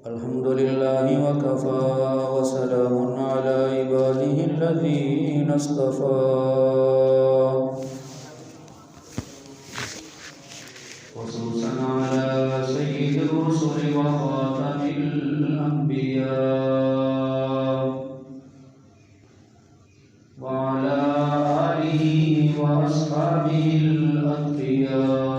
الحمد لله وكفى وسلام على عباده الذين اصطفى خصوصا على سيد الرسل وخاتم الأنبياء وعلى آله وأصحابه الأتقياء.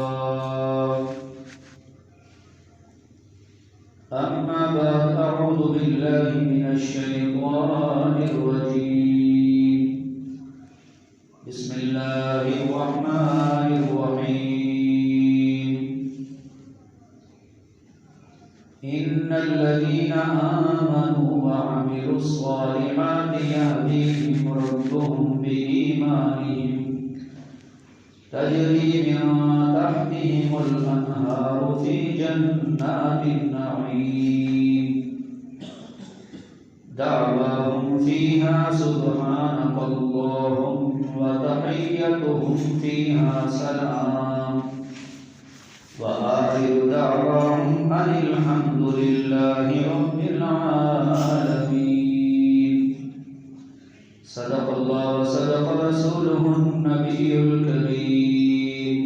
أما بعد، أعوذ بالله من الشيطان الرجيم. بسم الله الرحمن الرحيم. إن الذين آمنوا وعملوا الصالحات يهديهم ربهم بإيمانهم تجري من تحتهم الأنهار في جنات النعيم دعواهم فيها سبحانك اللهم وتحيتهم فيها سلام وآخر دعواهم أن الحمد لله رب العالمين. صدق الله وصدق رسوله النبي الكريم.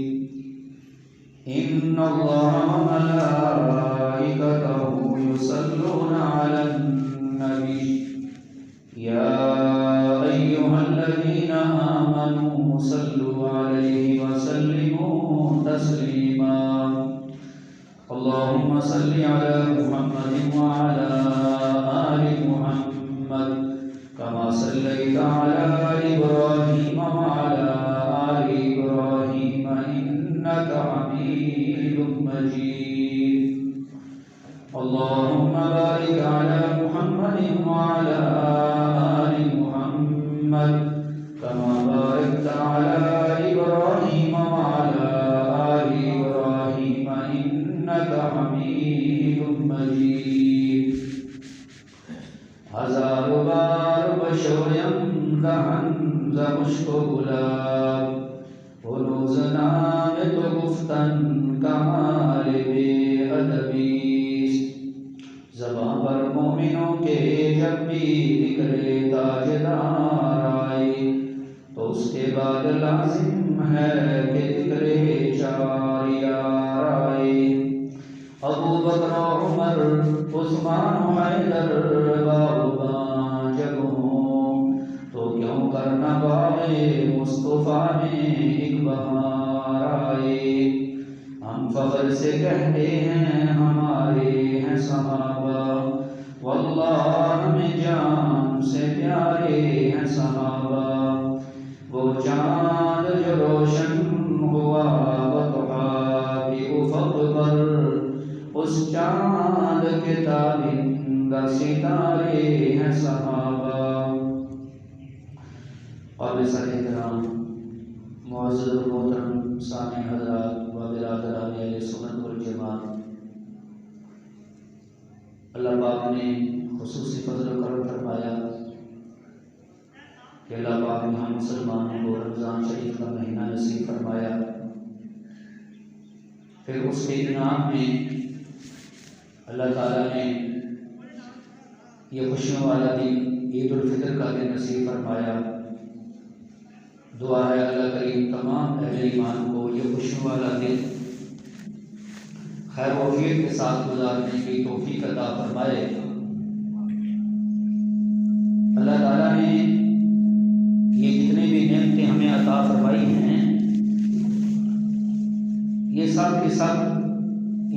إن الله وملائكته يصلون على النبي يا أيها الذين آمنوا صلوا عليه وسلموا تسليما. اللهم صل على محمد وعلى آل محمد كما صليت على إبراهيم وعلى آل إبراهيم إنك حميد مجيد. اللهم بارك على محمد وعلى آل محمد كما باركت على إبراهيم وعلى آل إبراهيم إنك حميد مجيد. ہزار بار بشویم دهن ز مشک و گلاب ہنوز نام تو گفتن کمال بے ادبیست. زباں پر مومنوں کے جب بھی ذکر تاجدار آئے تو اس کے بعد لازم ہے کہ ذکر چار یار آئے. ابو بکر عمر عثمان حیدر باغباں جب ہوں تو کیوں کرنا باغ مصطفیٰ میں ایک بہار آئے. ہم فخر سے کہتے ہیں ہمارے ہیں صحابہ واللہ ہمیں جان سے پیارے ہیں صحابہ. وہ چاند جو روشن ہوا بطحا کے افق پر اس چاند کے تابندہ ستارے ہیں صحابہ. قابل سر احترام معزز و محترم سامع حضرات و برادران اہل سنت والجماعت، اللہ پاک نے خصوصی فضل و کرم فرمایا کہ اللہ پاک نے ہم مسلمانوں کو رمضان شریف کا مہینہ نصیب فرمایا. پھر اس کے انعام میں اللہ تعالیٰ نے یہ خوشیوں والا دن عید الفطر کا دن نصیب فرمایا. دعا ہے اللہ کریم تمام اہل ایمان کو یہ خوشیوں والا دن خیر و عافیت کے ساتھ گزارنے کی توفیق عطا فرمائے. اللہ تعالیٰ نے یہ جتنے بھی نعمتیں ہمیں عطا فرمائی ہیں یہ سب کے سب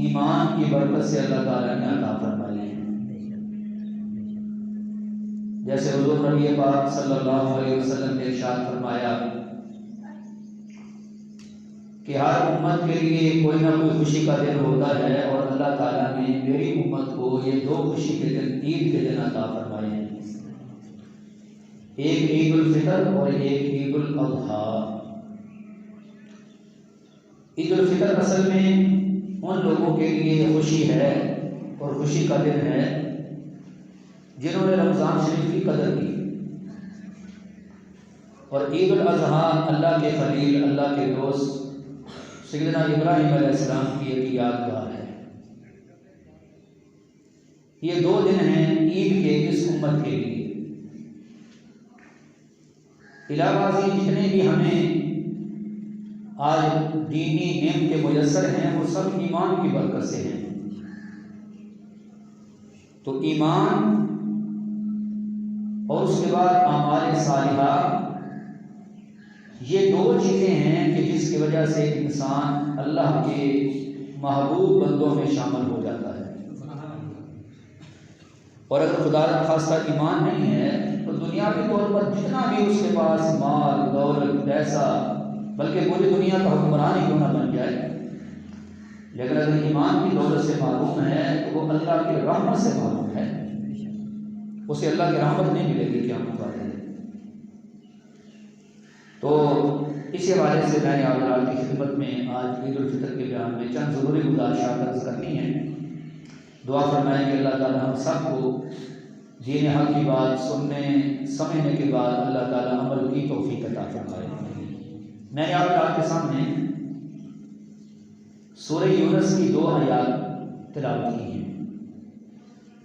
ایمان کی برکت سے اللہ تعالیٰ نے عطا فرمائی ہیں. جیسے حضور نبی پاک صلی اللہ علیہ وسلم نے ارشاد فرمایا کہ ہر امت کے لیے کوئی نہ کوئی خوشی کا دن ہوتا ہے اور اللہ تعالیٰ نے میری امت کو یہ دو خوشی کے دن عید کے دن عطا فرمائے ہیں. ایک عید الفطر اور ایک عید الاضحیٰ. عید الفطر اصل میں ان لوگوں کے لیے خوشی ہے اور خوشی کا دن ہے جنہوں نے رمضان شریف کی قدر کی، اور عید الاضحیٰ اللہ کے خلیل اللہ کے دوست سیدنا ابراہیم علیہ السلام کی ایک یادگار ہے. یہ 2 دن ہیں عید کے اس امت کے لیے۔ علاوہ سے جتنے بھی ہمیں آج دینی نعمتیں میسر ہیں وہ سب ایمان کی برکت سے ہیں۔ تو ایمان اور اس کے بعد اعمال صالحہ، یہ 2 چیزیں ہیں کہ جس کی وجہ سے انسان اللہ کے محبوب بندوں میں شامل ہو جاتا ہے۔ اور اگر خدا نخواستہ ایمان نہیں ہے تو دنیاوی طور پر جتنا بھی اس کے پاس مال دولت پیسہ، بلکہ پوری دنیا کا حکمران ہی کیوں نہ بن جائے، لیکن اگر ایمان کی دولت سے معلوم ہے تو وہ اللہ کی رحمت سے معلوم ہے، اسے اللہ کی رحمت نہیں ملے گی قیامت والے دن۔ تو اسی حوالے سے میں نے آپ کی خدمت میں آج عید الفطر کے بیان میں چند ضروری گزارشات عرض کرنی ہیں۔ دعا فرمائیں کہ اللہ تعالیٰ ہم سب کو دین حق کی بات سننے سمجھنے کے بعد اللہ تعالیٰ عمل کی توفیق عطا فرمائے۔ میں نے آپ کے سامنے سورہ یونس کی 2 آیات تلاوت کی ہیں۔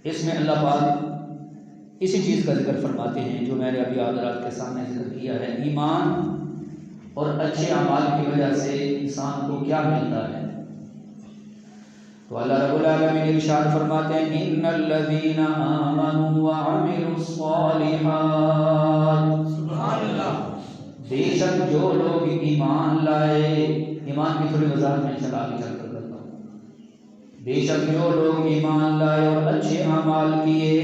اس میں اللہ پاک اسی چیز کا ذکر فرماتے ہیں جو میں نے ابھی آپ کے سامنے ذکر کیا ہے، ایمان اور اچھے اعمال کی وجہ سے انسان کو کیا ملتا ہے۔ تو اللہ رب العالمین ارشاد فرماتے ہیں ان الذین آمنوا وعملوا الصالحات، سبحان اللہ، بے شک جو لوگ ایمان لائے، ایمان کی تھوڑی وضاحت میں چلا کے چل کر کرتا ہوں، بے شک جو لوگ ایمان لائے اور اچھے اعمال کیے،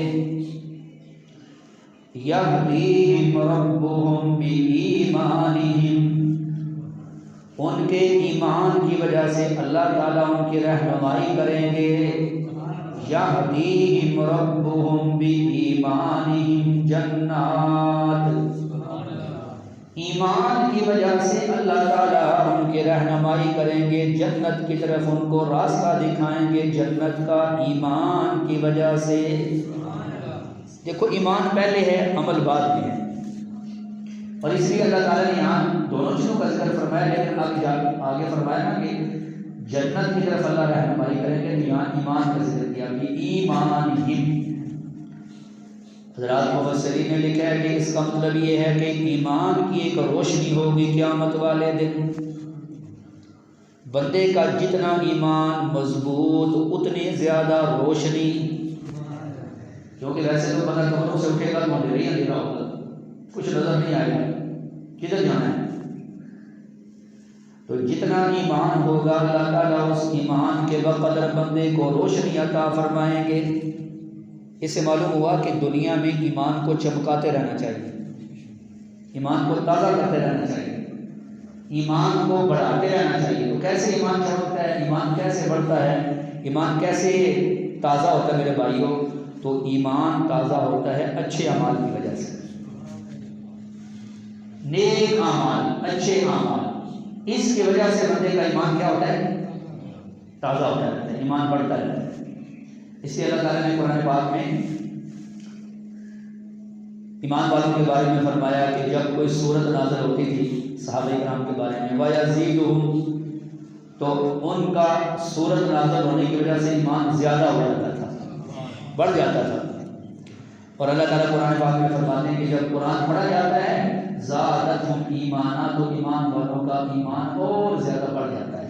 یہدیہم ربہم بایمانہم، ان کے ایمان کی وجہ سے اللہ تعالیٰ ان کی رہنمائی کریں گے، یہدیہم ربہم بایمانہم جنات، ایمان کی وجہ سے اللہ تعالیٰ ان کی رہنمائی کریں گے، جنت کی طرف ان کو راستہ دکھائیں گے جنت کا، ایمان کی وجہ سے۔ دیکھو ایمان پہلے ہے عمل بعد میں ہے، اور اس لیے اللہ تعالیٰ نے یہاں دونوں چیزوں کا ذکر فرمایا، لیکن آگے فرمایا نا کہ جنت کی طرف اللہ رہنمائی کریں گے، یہاں ایمان کا ذکر کیا کہ ایمانہم۔ حضرات مفسرین نے لکھا ہے کہ اس کا مطلب یہ ہے کہ ایمان کی ایک روشنی ہوگی قیامت والے دن، بندے کا جتنا ایمان مضبوط اتنی زیادہ روشنی، کیونکہ ویسے تو بندہ قبروں سے اٹھے گا تو اندھیرا ہی اندھیرا ہوگا، کچھ نظر نہیں آئے گا کدھر جانا ہے۔ تو جتنا ایمان ہوگا اللہ تعالیٰ اس ایمان کے بقدر بندے کو روشنی عطا فرمائیں گے۔ اس سے معلوم ہوا کہ دنیا میں ایمان کو چمکاتے رہنا چاہیے، ایمان کو تازہ کرتے رہنا چاہیے، ایمان کو بڑھاتے رہنا چاہیے۔ تو کیسے ایمان چمکتا ہے، ایمان کیسے بڑھتا ہے، ایمان کیسے تازہ ہوتا ہے میرے بھائیوں؟ تو ایمان تازہ ہوتا ہے اچھے اعمال کی وجہ سے، نیک اعمال، اچھے اعمال، اس کی وجہ سے بندے کا ایمان کیا ہوتا ہے؟ تازہ ہوتا ہے، ایمان بڑھتا ہے۔ اس لیے اللہ تعالیٰ نے قرآن پاک میں ایمان والوں کے بارے میں فرمایا کہ جب کوئی صورت نازل ہوتی تھی صحابہ کرام کے بارے میں، وَيَزِيدُهُمْ، تو ان کا صورت نازل ہونے کی وجہ سے ایمان زیادہ ہو جاتا تھا، بڑھ جاتا تھا۔ اور اللہ تعالیٰ قرآن پاک میں فرماتے ہیں کہ جب قرآن پڑھا جاتا ہے زادتہم ایمانا، تو ایمان والوں کا ایمان اور زیادہ بڑھ جاتا ہے،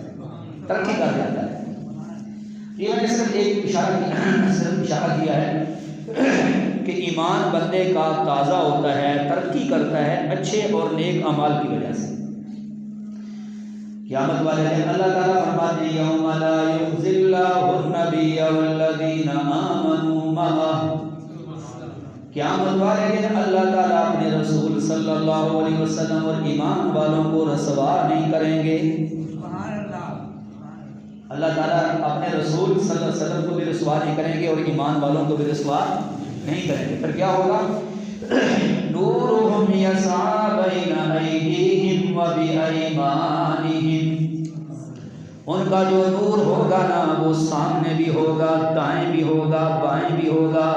ترقی کر جاتا ہے۔ یہ میں نے صرف ایک اشارہ کیا ہے کہ ایمان بندے کا تازہ ہوتا ہے، ترقی کرتا ہے اچھے اور نیک اعمال کی وجہ سے۔ قیامت والے دن اللہ تعالیٰ فرماتے ہیں یوم لا یخزی اللہ النبی والذین آمنوا معہ، قیامت والے دن اللہ تعالیٰ اپنے رسول صلی اللہ علیہ وسلم اور ایمان والوں کو رسوا نہیں کریں گے۔ اللہ تعالیٰ اپنے رسول صلی اللہ علیہ وسلم کو بھی رسوا نہیں کریں گے اور ایمان والوں کو بھی رسوا نہیں کریں گے۔ پھر کیا ہوگا؟ نورہم یسعی بین ایدیہم و بایمانہم، ان کا جو نور ہوگا نا وہ سامنے بھی ہوگا، دائیں بھی ہوگا، بائیں بھی ہوگا،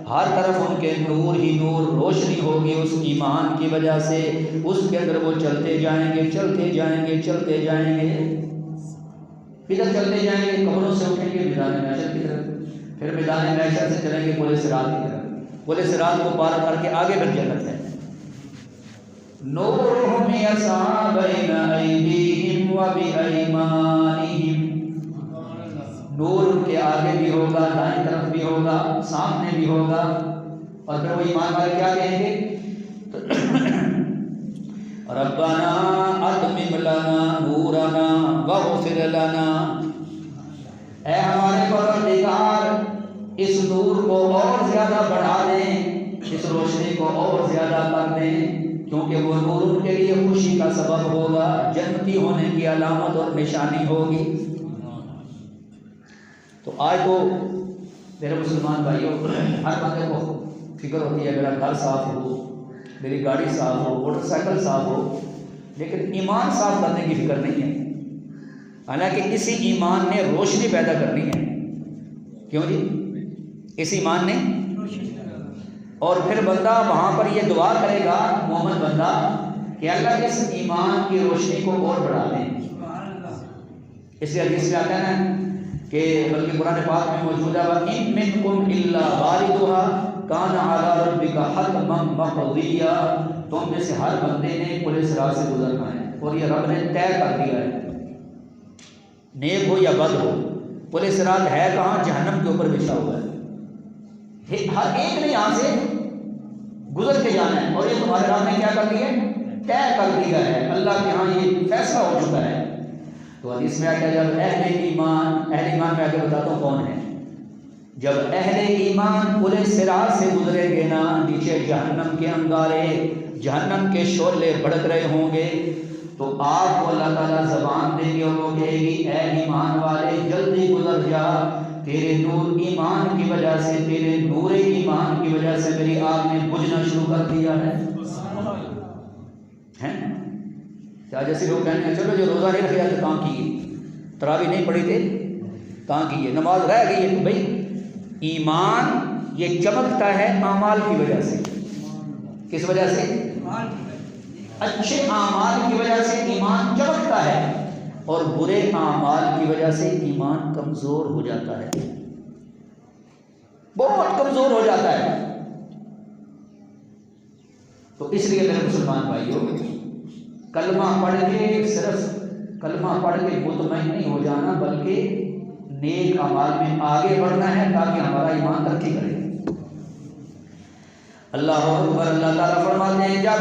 ہر طرف ان کے نور ہی نور، روشنی ہوگی اس ایمان کی وجہ سے۔ اس کے اندر وہ چلتے جائیں گے، چلتے جائیں گے، چلتے جائیں گے، ادھر چلتے جائیں گے، قبروں سے اٹھیں گے میدان محشر کی طرف، پھر میدان محشر سے چلیں گے پل صراط کی طرف. پل صراط کو پار کر کے آگے پھر جنت ہے. نورہم یسعی بین ایدیہم و بایمانہم. نور ان کے آگے بھی ہوگا، دائیں طرف بھی ہوگا، سامنے بھی ہوگا. اور پھر وہ ایمان والے کیا کہیں گے؟ ربنا اتمم لنا نورنا واغفر لنا. اے ہمارے پروردگار اس نور کو اور زیادہ بڑھا دیں، اس روشنی کو اور زیادہ کر دیں، کیونکہ وہ نور ان کے لیے خوشی کا سبب ہوگا، جنتی ہونے کی علامت اور نشانی ہوگی. تو آج تو میرے مسلمان بھائیوں ہر بندے کو فکر ہوتی ہے میرا گھر صاف ہو، میری گاڑی صاف ہو، موٹر سائیکل صاف ہو، لیکن ایمان صاف کرنے کی فکر نہیں ہے. حالانکہ اسی ایمان نے روشنی پیدا کرنی ہے. کیوں جی؟ اس ایمان نے. اور پھر بندہ وہاں پر یہ دعا کرے گا مومن بندہ کہ اللہ اس ایمان کی روشنی کو اور بڑھا دیں. اس لیے حدیث میں آتا ہے نا کہ بلکہ قرآن پاک میں موجود ہے وَإِن مِّنكُمْ إِلَّا وَارِدُهَا كَانَ عَلَىٰ رَبِّكَ حَتْمًا مَّقْضِيًّا. تم میں سے ہر بندے نے پل صراط سے گزرنا ہے اور یہ رب نے طے کر دیا ہے، نیک ہو یا بد ہو. پل صراط ہے کہاں؟ جہنم کے اوپر بچھا ہوا ہے. ہر ایک نے یہاں سے گزر کے جانا ہے اور یہ تمہارے رب نے کیا کر دیا ہے؟ طے کر دیا ہے. اللہ کے ہاں یہ فیصلہ ہو چکا ہے. تو حدیث میں آتا ہے جب اہل ایمان میں آگے بتاتا ہوں کون ہے. جب اہل ایمان پل صراط سے گزریں گے نا، نیچے جہنم کے انگارے، جہنم کے شعلے بھڑک رہے ہوں گے، تو آپ کو اللہ تعالیٰ زبان دیں گے اور وہ کہے گی اے ایمان والے جلدی گزر جا، تیرے نور ایمان کی وجہ سے، تیرے نور ایمان کی وجہ سے میری آگ نے بجھنا شروع کر دیا ہے. کیا جیسے لوگ کہتے ہیں چلو جو روزہ نہیں رکھے جاتے کام کیے، تراویح نہیں پڑھی تھے کہاں کیے، نماز رہ گئی ہے. تو بھائی ایمان یہ چمکتا ہے اعمال کی وجہ سے. کس وجہ سے؟ اچھے اعمال کی وجہ سے ایمان چمکتا ہے اور برے اعمال کی وجہ سے ایمان کمزور ہو جاتا ہے، بہت کمزور ہو جاتا ہے. تو اس لیے میرے مسلمان بھائیوں کلمہ پڑھ کے صرف کلمہ پڑھ کے مطمئن نہیں ہو جانا، بلکہ نیک اعمال میں آگے بڑھنا ہے تاکہ ہمارا ایمان ترقی کرے. اللہ اکبر. اللہ تعالیٰ فرماتے ہیں جب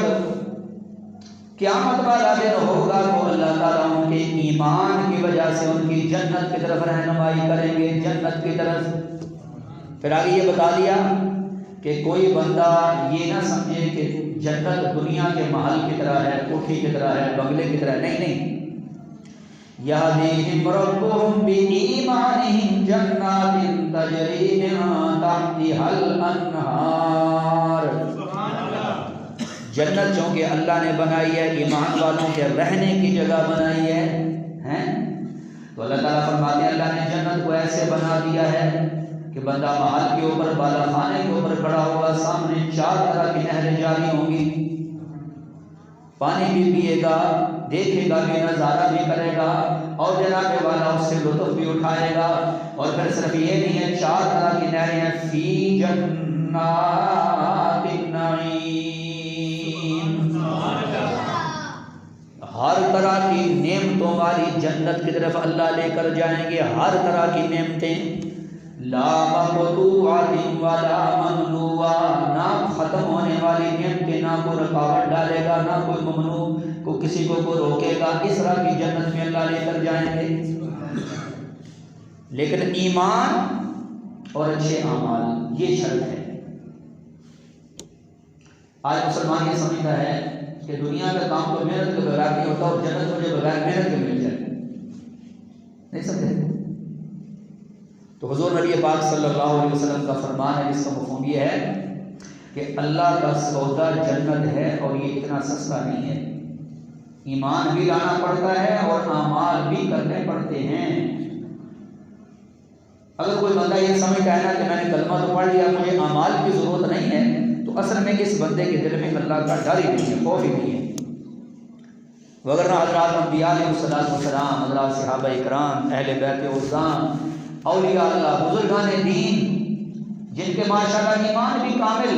قیامت والا دن ہوگا تو اللہ تعالیٰ ان کے ایمان کی وجہ سے ان کی جنت کی طرف رہنمائی کریں گے، جنت کی طرف. پھر آگے یہ بتا دیا کہ کوئی بندہ یہ نہ سمجھے کہ جنت دنیا کے محل کی طرح ہے، کوٹھی کی طرح ہے، بنگلے کی طرح. نہیں. یہدیہم ربہم بایمانہم جنات تجری من تحتہا الانہار. جنت چونکہ اللہ نے بنائی ہے، ایمان والوں کے رہنے کی جگہ بنائی ہے. تو اللہ تعالیٰ فرماتے ہیں اللہ نے جنت کو ایسے بنا دیا ہے کہ بندہ محل کے اوپر، بالا خانے کے اوپر کھڑا ہوگا، سامنے 4 طرح کی نہریں جاری ہوں گی، پانی بھی پیے گا، دیکھے گا بھی، نظارہ بھی کرے گا اور جناب والا اس سے لطف بھی اٹھائے گا. اور پھر صرف یہ نہیں ہے، 4 طرح کی نہریں ہیں فی جنات النعیم. ہر طرح کی نعمتوں والی جنت کی طرف اللہ لے کر جائیں گے. ہر طرح کی نعمتیں، لا مقطوعۃ ولا ممنوعۃ، نہ ختم ہونے والی نعمتیں، نہ کوئی رکاوٹ ڈالے گا، نہ کوئی ممنوع کو کسی کو روکے گا. اس طرح کی جنت میں اللہ لے کر جائیں گے. لیکن ایمان اور اچھے اعمال یہ شرط ہے. آج مسلمان یہ سمجھتا ہے کہ دنیا کا کام تو محنت کے بغیر نہیں ہوتا اور جنت مجھے بغیر محنت کے مل جائے. نہیں سمجھے؟ تو حضور نبی پاک صلی اللہ علیہ وسلم کا فرمان ہے جس کا مفہوم یہ ہے کہ اللہ کا سودا جنت ہے اور یہ اتنا سستا نہیں ہے. ایمان بھی لانا پڑتا ہے اور اعمال بھی کرنے پڑتے ہیں. اگر کوئی بندہ یہ سمجھتا ہے نا کہ میں نے کلمہ تو پڑھ لیا، مجھے اعمال کی ضرورت نہیں ہے، تو اصل میں اس بندے کے دل میں اللہ کا ڈر ہی نہیں ہے، خوف ہی نہیں ہے. وغیرہ حضرات انبیاء علیہ السلام، حضرات صحابہ اکرام، اہل بیت عظام اولیاء اللہ، بزرگان دین جن کے ماشاءاللہ ایمان بھی کامل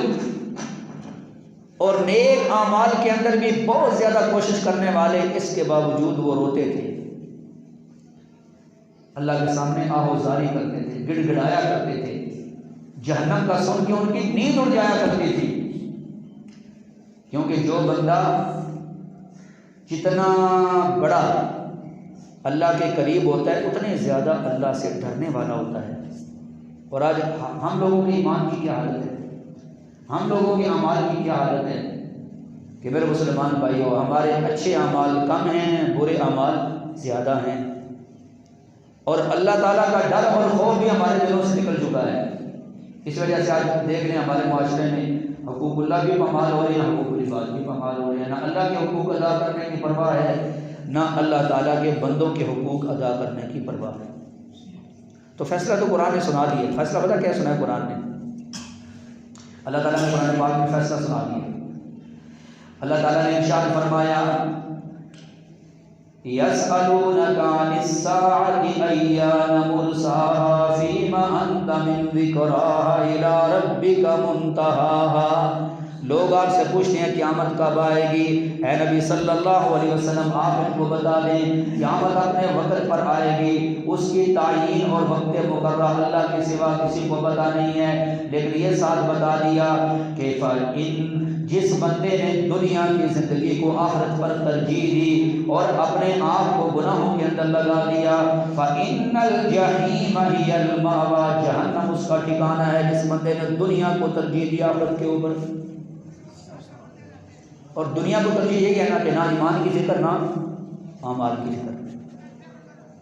اور نیک اعمال کے اندر بھی بہت زیادہ کوشش کرنے والے، اس کے باوجود وہ روتے تھے، اللہ کے سامنے آہوزاری کرتے تھے، گڑ گڑایا کرتے تھے، جہنم کا سن کے ان کی نیند اڑ جایا کرتی تھی، کیونکہ جو بندہ جتنا بڑا اللہ کے قریب ہوتا ہے اتنے زیادہ اللہ سے ڈرنے والا ہوتا ہے۔ اور آج ہم لوگوں کے ایمان کی کیا حالت ہے، ہم لوگوں کے اعمال کی کیا حالت ہے کہ میرے مسلمان بھائیو، ہمارے اچھے اعمال کم ہیں، برے اعمال زیادہ ہیں، اور اللہ تعالیٰ کا ڈر اور خوف بھی ہمارے دلوں سے نکل چکا ہے۔ اس وجہ سے آج دیکھ لیں ہمارے معاشرے میں حقوق اللہ بھی پامال ہو رہے ہیں، حقوق العباد بھی پامال ہو رہے ہیں، نہ اللہ کے حقوق ادا کرنے کی پرواہ ہے، نہ اللہ تعالیٰ کے بندوں کے حقوق ادا کرنے کی پرواہ ہے۔ تو فیصلہ تو قرآن نے سنا دیا، فیصلہ پتہ کیا سنا ہے قرآن نے؟ اللہ تعالیٰ نے قرآن پاک میں فیصلہ سنا دیا۔ اللہ تعالیٰ نے ارشاد فرمایا يَسْأَلُونَكَ عَنِ السَّاعَةِ أَيَّانَ مُرْسَاهَا فِيمَ أَنْتَ مِنْ ذِكْرَاهَا إِلَى رَبِّكَ مُنْتَهَاهَا۔ لوگ آپ سے پوچھتے ہیں قیامت کب آئے گی، اے نبی صلی اللہ علیہ وسلم آپ ان کو بتا دیں قیامت اپنے وقت پر آئے گی، اس کی تعیین اور وقت مقررہ اللہ کے سوا کسی کو پتہ نہیں ہے، لیکن یہ ساتھ بتا دیا کہ فَإِن جس بندے نے دنیا کی زندگی کو آخرت پر ترجیح دی اور اپنے آپ کو گناہوں کے اندر لگا دیا، فَإِنَّ الْجَحِيمَ هِيَ الْمَأْوَىٰ، جہنم اس کا ٹھکانہ ہے جس بندے نے دنیا کو ترجیح دی آخرت کے اوپر۔ اور دنیا کو ترجیح یہ کہنا کہ نہ ایمان کی فکر نہ اعمال کی فکر۔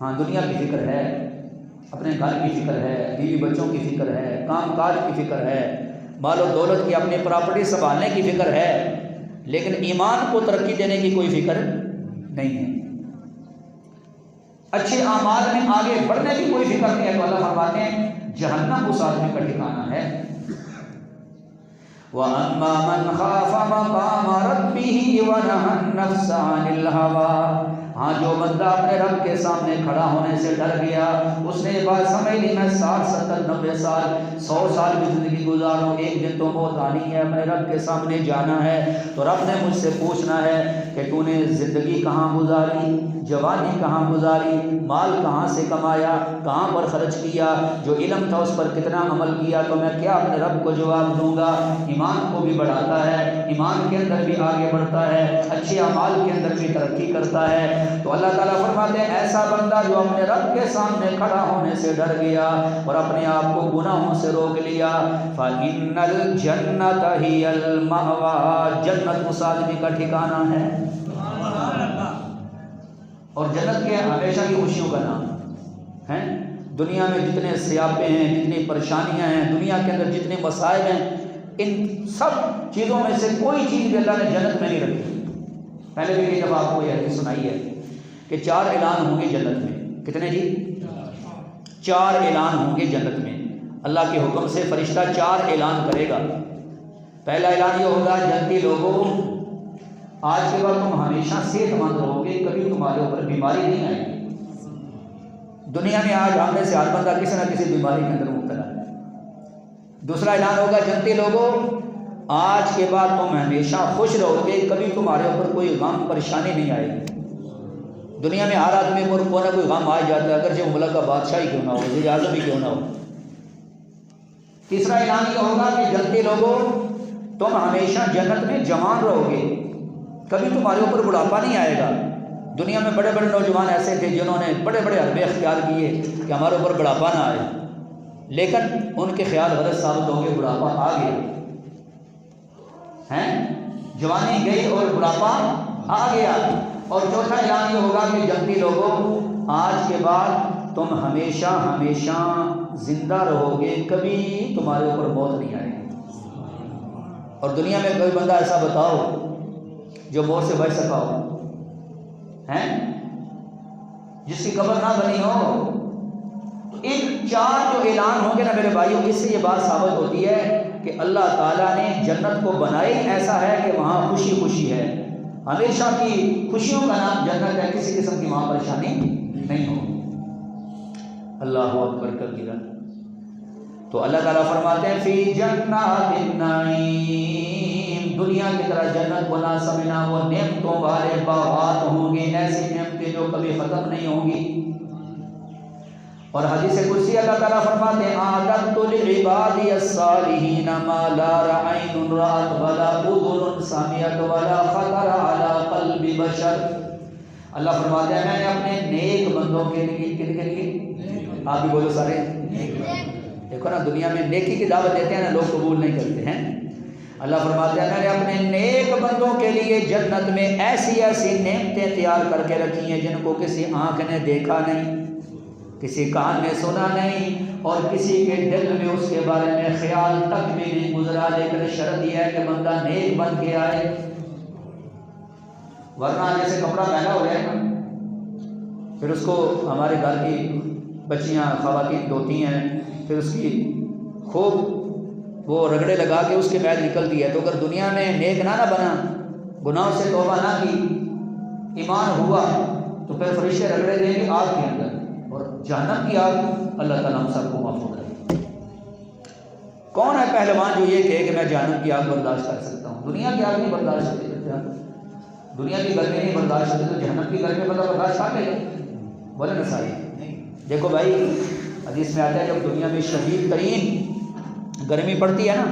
ہاں دنیا کی فکر ہے، اپنے گھر کی فکر ہے، بیوی بچوں کی فکر ہے، کام کاج کی فکر ہے، مال و دولت کی اپنی پراپرٹی سنبھالنے کی فکر ہے، لیکن ایمان کو ترقی دینے کی کوئی فکر نہیں ہے، اچھے اعمال میں آگے بڑھنے کی کوئی فکر نہیں ہے۔ تو اللہ فرماتے ہیں جہنم اس آدمی کا ٹھکانہ ہے۔ وَأَمَّا مَنْ خَافَ مَقَامَ رَبِّهِ وَنَهَى النَّفْسَ عَنِ الْهَوَىٰ، ہاں جو بندہ اپنے رب کے سامنے کھڑا ہونے سے ڈر گیا، اس نے یہ بات سمجھ لی میں 60 70 90 سال 100 سال کی زندگی گزاروں، ایک دن تو موت آنی ہے، اپنے رب کے سامنے جانا ہے، تو رب نے مجھ سے پوچھنا ہے کہ تو نے زندگی کہاں گزاری، جوانی کہاں گزاری، مال کہاں سے کمایا، کہاں پر خرچ کیا، جو علم تھا اس پر کتنا عمل کیا، تو میں کیا اپنے رب کو جواب دوں گا۔ ایمان کو بھی بڑھاتا ہے، ایمان کے اندر بھی آگے بڑھتا ہے، اچھے اعمال کے اندر بھی ترقی کرتا ہے۔ تو اللہ تعالیٰ فرماتے ہیں ایسا بندہ جو اپنے رب کے سامنے کھڑا ہونے سے ڈر گیا اور اپنے آپ کو گناہوں سے روک لیا، فَإِنَّ الْجَنَّةَ هِيَ الْمَأْوَىٰ، جنت اس آدمی کا ٹھکانہ ہے، اور جنت کے ہمیشہ کی خوشیوں کا نام ہے۔ دنیا میں جتنے سیاپے ہیں، جتنی پریشانیاں ہیں، دنیا کے اندر جتنے مسائل ہیں، ان سب چیزوں میں سے کوئی چیز بھی اللہ نے جنت میں نہیں رکھی۔ پہلے بھی کئی دفعہ آپ کو یہ حدیث سنائی ہے کہ 4 اعلان ہوں گے جنت میں۔ کتنے جی؟ 4 اعلان ہوں گے جنت میں، اللہ کے حکم سے فرشتہ 4 اعلان کرے گا۔ پہلا اعلان یہ ہوگا جنتی لوگوں آج کے بعد تم ہمیشہ صحت مند رہو گے، کبھی تمہارے اوپر بیماری نہیں آئے گی۔ دنیا میں آج ہم میں سے ہر بندہ کسی نہ کسی بیماری کے اندر مبتلا ہے۔ دوسرا اعلان ہوگا جنتی لوگوں آج کے بعد تم ہمیشہ خوش رہو گے، کبھی تمہارے اوپر کوئی غم پریشانی نہیں آئے گی۔ دنیا میں ہر آدمی پر کوئی نہ کوئی غم آ جاتا ہے، اگرچہ وہ ملک کا بادشاہ ہی کیوں نہ ہو، وزیر اعظم ہی کیوں نہ ہو۔ تیسرا اعلان یہ ہوگا کہ جنتی لوگوں تم ہمیشہ جنت میں جوان رہو گے، کبھی تمہارے اوپر بڑھاپا نہیں آئے گا۔ دنیا میں بڑے بڑے نوجوان ایسے تھے جنہوں نے بڑے بڑے حربے اختیار کیے کہ ہمارے اوپر بڑھاپا نہ آئے، لیکن ان کے خیال غلط ثابت ہو گئے، بڑھاپا آ گیا ہیں، جوانی گئی اور بڑھاپا آ گیا۔ اور چوتھا اعلان یہ ہوگا کہ جنتی لوگوں آج کے بعد تم ہمیشہ ہمیشہ زندہ رہو گے، کبھی تمہارے اوپر موت نہیں آئے گی۔ اور دنیا میں کوئی بندہ ایسا بتاؤ جو موت سے بچ سکا ہو، ہیں جس کی قبر نہ بنی ہو۔ تو ان 4 جو اعلان ہوں گے نا میرے بھائیوں، اس سے یہ بات ثابت ہوتی ہے کہ اللہ تعالیٰ نے جنت کو بنائی ایسا ہے کہ وہاں خوشی خوشی ہے، ہمیشہ کی خوشیوں کا نام جنت ہے، کسی قسم کی وہاں پریشانی نہیں ہوگی۔ اللہ اکبر کبیرہ۔ تو اللہ تعالیٰ فرماتے ہیں فی جنات النعیم، دنیا کی طرح جنت کو نہ سمجھنا، وہ نعمتوں والے باغات ہوں گے، ایسی نعمتیں جو کبھی ختم نہیں ہوں گی۔ اور حدیث قدسی اللہ تعالیٰ فرماتے ہیں اعددت لعبادی الصالحین ما لا عین رأت ولا اذن سمعت ولا خطر علی قلب بشر۔ اللہ فرماتے ہیں میں نے اپنے نیک بندوں کے لیے، کن کے لیے؟ آپ بھی بولو سارے۔ دیکھو نا دنیا میں نیکی کی دعوت دیتے ہیں نا، لوگ قبول نہیں کرتے ہیں۔ اللہ فرماتے ہیں میں نے اپنے نیک بندوں کے لیے جنت میں ایسی ایسی نعمتیں تیار کر کے رکھی ہیں جن کو کسی آنکھ نے دیکھا نہیں، کسی کان نے سنا نہیں، اور کسی کے دل میں اس کے بارے میں خیال تک بھی نہیں گزرا، لیکن شرط یہ ہے کہ بندہ نیک بن کے آئے، ورنہ جیسے کپڑا پہنا ہو جائے نا، پھر اس کو ہمارے گھر کی بچیاں خواتین دھوتی ہیں، پھر اس کی خوب وہ رگڑے لگا کے اس کے میل نکلتی ہے، تو اگر دنیا میں نیک نہ بنا، گناہوں سے توبہ نہ کی، ایمان ہوا، تو پھر فرشتے رگڑے دیں گے آگ کے اندر، اور جہنم کی آگ اللہ تعالیٰ ہم سب کو معاف کرے۔ کون ہے پہلوان جو یہ کہے کہ میں جہنم کی آگ برداشت کر سکتا ہوں؟ دنیا کی آگ نہیں برداشت ہوتی، دنیا کی گرمی نہیں برداشت ہوتی، تو جہنم کی گرمی برداشت کر لے، بولے نا ساری۔ دیکھو بھائی حدیث میں آتا ہے جب دنیا میں شدید ترین گرمی پڑتی ہے نا،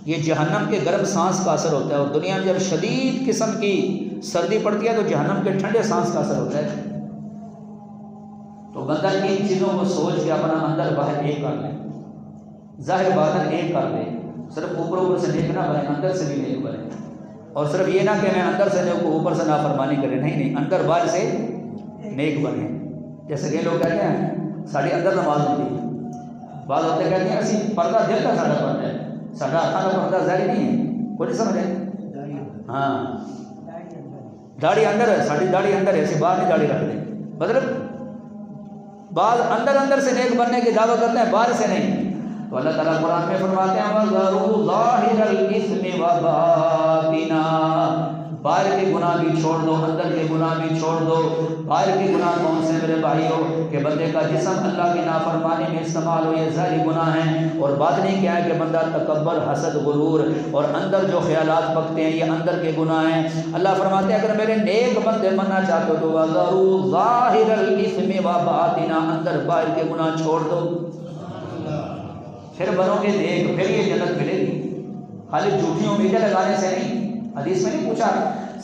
یہ جہنم کے گرم سانس کا اثر ہوتا ہے، اور دنیا میں جب شدید قسم کی سردی پڑتی ہے تو جہنم کے ٹھنڈے سانس کا اثر ہوتا ہے۔ تو بندہ ان چیزوں کو سوچ کے اپنا اندر باہر ایک کر لے، ظاہر باطن ایک کر لے، صرف اوپر سے نیک نہ بنے، اندر سے بھی نیک بنے، اور صرف یہ نہ کہ میں اندر سے نیک کو اوپر سے نافرمانی کرے، نہیں، اندر باہر سے نیک بنے۔ جیسے کہ لوگ کہتے ہیں ساڑی اندر نماز ہوتی ہے، بعض ہوتے کہتے ہیں اسی پردہ دل کا ساڑا پردہ ہے، ساڑا ہاتھا کا پردہ ظاہری نہیں ہے، کوئی نہیں سمجھے؟ ہاں داڑھی اندر ہے، ساڑی داڑھی اندر ہے، ایسی باہر نہیں داڑھی رکھ دیں، مطلب بعض اندر سے نیک بننے کی دعویٰ کرتے ہیں، باہر سے نہیں۔ تو اللہ تعالیٰ قرآن میں فرماتے ہیں وَذَرُوا ظَاهِرَ الْإِثْمِ وَبَاطِنَهُ، باہر کے گناہ بھی چھوڑ دو، اندر کے گناہ بھی چھوڑ دو۔ باہر کے گناہ کون سے میرے بھائیو؟ کہ بندے کا جسم اللہ کی نافرمانی میں استعمال ہو، یہ ظاہری گناہ ہیں، اور باطنی کیا ہے کہ بندہ تکبر، حسد، غرور، اور اندر جو خیالات پکتے ہیں یہ اندر کے گناہ ہیں۔ اللہ فرماتے ہیں اگر میرے نیک بندے بننا چاہتے ہو تو وَذَرُوا ظَاهِرَ الْإِثْمِ وَبَاطِنَهُ، اندر باہر کے گناہ چھوڑ دو، پھر بنو گے نیک، پھر یہ جنت ملے گی، خالی جھوٹی امیدیں لگانے سے نہیں۔ حدیث میں نہیں پوچھا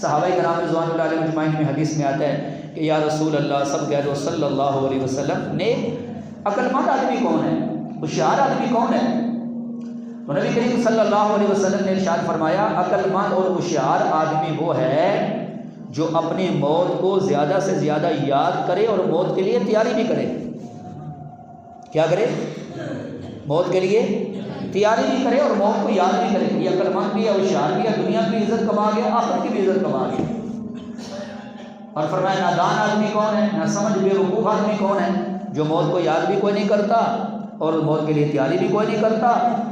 صحابہ کرام رضوان اللہ علیہم اجمعین میں، حدیث میں آتا ہے کہ یا رسول اللہ، سب کہہ دو صلی اللہ علیہ وسلم، نیک عقل مند آدمی کون ہے، ہوشیار آدمی کون ہے؟ تو نبی کریم صلی اللہ علیہ وسلم نے ارشاد فرمایا عقل مند اور ہوشیار آدمی وہ ہے جو اپنی موت کو زیادہ سے زیادہ یاد کرے اور موت کے لیے تیاری بھی کرے۔ کیا کرے؟ موت کے لیے تیاری بھی کرے اور موت کو یاد بھی کرے۔ یہ عقل مند بھی ہے، ہوشیار بھی ہے، دنیا کی عزت کما گیا، آخرت کی بھی عزت کما گیا۔ اور فرمایا نادان آدمی کون ہے، نہ سمجھ بے وقوف آدمی کون ہے؟ جو موت کو یاد بھی کوئی نہیں کرتا اور موت کے لیے تیاری بھی کوئی نہیں کرتا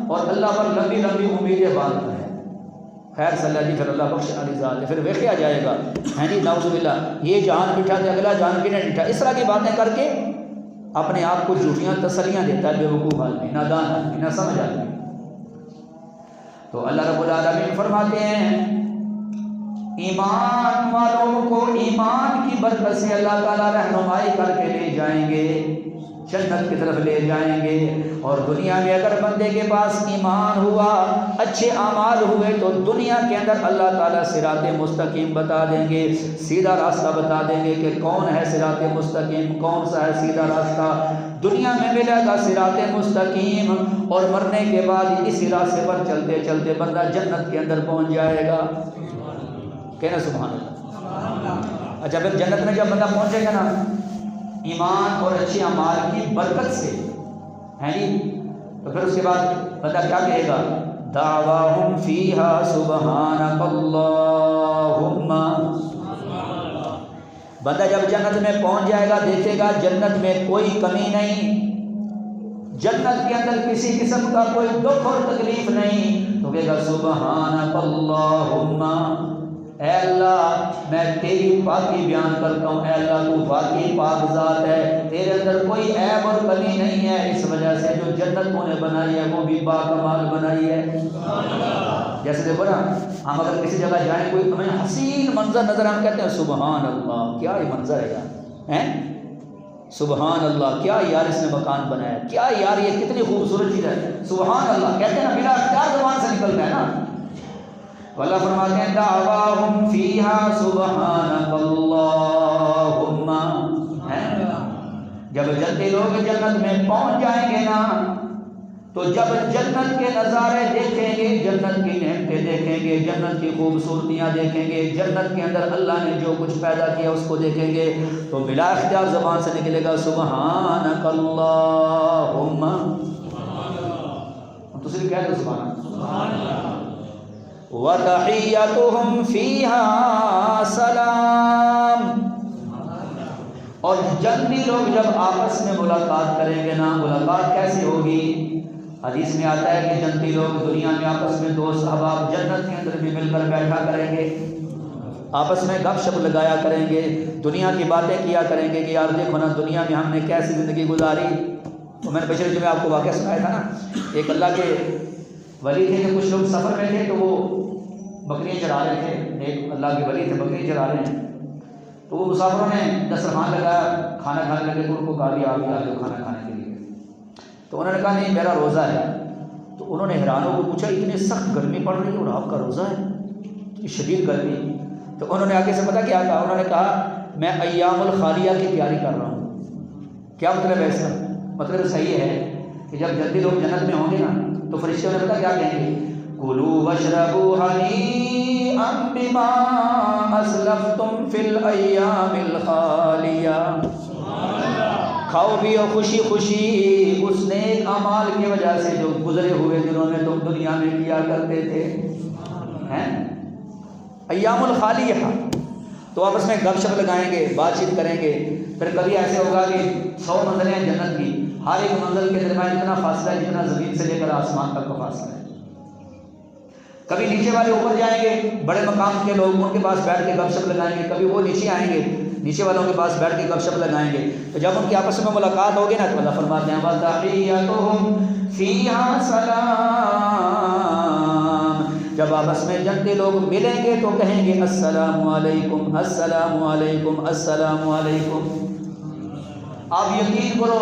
اور اللہ پر لمبی لمبی امیدیں باندھتا ہے۔ خیر صلی اللہ جی، پھر اللہ بخش علی ذات ہے، پھر ویکھیا جائے گا، ہے نہیں، نعوذ باللہ، یہ جان بٹھا دے اگلا جان کی نہیں بٹھا، اس طرح کی باتیں کر کے اپنے آپ کو جھوٹیاں تسلیاں دیتا ہے بے وقوف آدمی، نادان آدمی، نہ سمجھ آدمی۔ تو اللہ رب العالمین فرماتے ہیں ایمان والوں کو ایمان کی برکت سے اللہ تعالیٰ رہنمائی کر کے لے جائیں گے، جنت کی طرف لے جائیں گے۔ اور دنیا میں اگر بندے کے پاس ایمان ہوا، اچھے اعمال ہوئے، تو دنیا کے اندر اللہ تعالیٰ صراط مستقیم بتا دیں گے، سیدھا راستہ بتا دیں گے کہ کون ہے صراط مستقیم، کون سا ہے سیدھا راستہ۔ دنیا میں ملے گا صراط مستقیم، اور مرنے کے بعد اسی راستے پر چلتے چلتے بندہ جنت کے اندر پہنچ جائے گا۔ کہنا سبحان اللہ۔ اچھا پھر جنت میں جب بندہ پہنچے گا نا ایمان اور اچھے اعمال کی برکت سے، ہے نہیں، تو پھر اس کے بعد بندہ کیا کہے گا؟ دعواہم فیہا سبحانک اللہم۔ بندہ جب جنت میں پہنچ جائے گا دیکھے گا جنت میں کوئی کمی نہیں، جنت کے اندر کسی قسم کا کوئی دکھ اور تکلیف نہیں، تو کہے گا سبحانک اللہم، اے اللہ میں تیری پاکی بیان کرتا ہوں، اے اللہ تو واقعی پاک ذات ہے، تیرے اندر کوئی عیب اور کمی نہیں ہے، اس وجہ سے جو جنت تو نے بنائی ہے وہ بھی با کمال بنائی ہے۔ جیسے دیکھو نا، ہم اگر کسی جگہ جائیں کوئی ہمیں حسین منظر نظر، ہم کہتے ہیں سبحان اللہ، کیا یہ منظر ہے یار، ہیں سبحان اللہ، کیا یار اس نے مکان بنایا، کیا یار یہ کتنی خوبصورت چیز ہے، سبحان اللہ کہتے ہیں نا، بلا اختیار زبان سے نکلتا ہے نا۔ اللہ فرماتے ہیں دعواہم فیہا سبحانک اللہم، جب جنتی لوگ جنت میں پہنچ جائیں گے نا، تو جب جنت کے نظارے دیکھیں گے، جنت کی نعمتیں دیکھیں گے، جنت کی خوبصورتیاں دیکھیں گے، جنت کے اندر اللہ نے جو کچھ پیدا کیا اس کو دیکھیں گے، تو بلا اختیار زبان سے نکلے گا سبحانک اللہم، تو صرف کہہ دو سبحان اللہ۔ وَتَحِيَّتُهُمْ فِيهَا سَلَامٌ، اور جنتی لوگ جب آپس میں ملاقات کریں گے نا، ملاقات کیسی ہوگی؟ حدیث میں آتا ہے کہ جنتی لوگ دنیا میں آپس میں دوست احباب جنت کے اندر بھی مل کر بیٹھا کریں گے، آپس میں گپ شپ لگایا کریں گے، دنیا کی باتیں کیا کریں گے کہ یار دیکھو نا دنیا میں ہم نے کیسی زندگی گزاری۔ تو میں نے پچھلے جمعے آپ کو واقعہ سنایا تھا نا، ایک اللہ کے ولی تھے کہ کچھ لوگ سفر میں تھے تو وہ بکریاں چرا رہے تھے، ایک اللہ کے ولی تھے بکریاں چرا رہے ہیں، تو وہ مسافروں نے دسترخوان لگایا، کھانا کھانے لگے تو ان کو کہا بھی آپ بھی آ جاؤ کھانا کھانے کے لیے، تو انہوں نے کہا نہیں میرا روزہ ہے۔ تو انہوں نے حیران ہو کے پوچھا اتنی سخت گرمی پڑ رہی ہے اور آپ کا روزہ ہے، اتنی شدید گرمی؟ تو انہوں نے آگے سے پتہ کیا کہا، انہوں نے کہا میں ایام الخالیہ کی تیاری کر رہا ہوں۔ کیا مطلب ہے اس کا؟ مطلب صحیح ہے کہ جب جلدی لوگ جنت میں ہوں گے نا تو فرشتوں نے پتہ کیا کہیں گے، کُلُوا وَاشْرَبُوا ہَنِیئًا بِمَا أَسْلَفْتُمْ فِی الْأَیَّامِ الْخَالِیَةِ، کھاؤ پیو خوشی خوشی اس نیک اعمال کی وجہ سے جو گزرے ہوئے دنوں میں تم دنیا میں کیا کرتے تھے، ہیں ایام الخالیہ۔ تو آپس میں گپ شپ لگائیں گے، بات چیت کریں گے، پھر کبھی ایسے ہوگا کہ 100 منزلیں ہیں جنت کی، ہر ایک منزل کے درمیان اتنا فاصلہ ہے جتنا زمین سے لے کر آسمان تک کا فاصلہ ہے۔ کبھی نیچے والے اوپر جائیں گے، بڑے مقام کے لوگ ان کے پاس بیٹھ کے گپ شپ لگائیں گے، کبھی وہ نیچے آئیں گے، نیچے والوں کے پاس بیٹھ کے گپ شپ لگائیں گے۔ تو جب ان کی آپس میں ملاقات ہوگی نا تو اللہ فرماتے ہیں وَتَحِيَّتُهُمْ فِيهَا سَلَامٌ، جب آپس میں جنتی لوگ ملیں گے تو کہیں گے السلام علیکم السلام علیکم السلام علیکم۔ آپ یقین کرو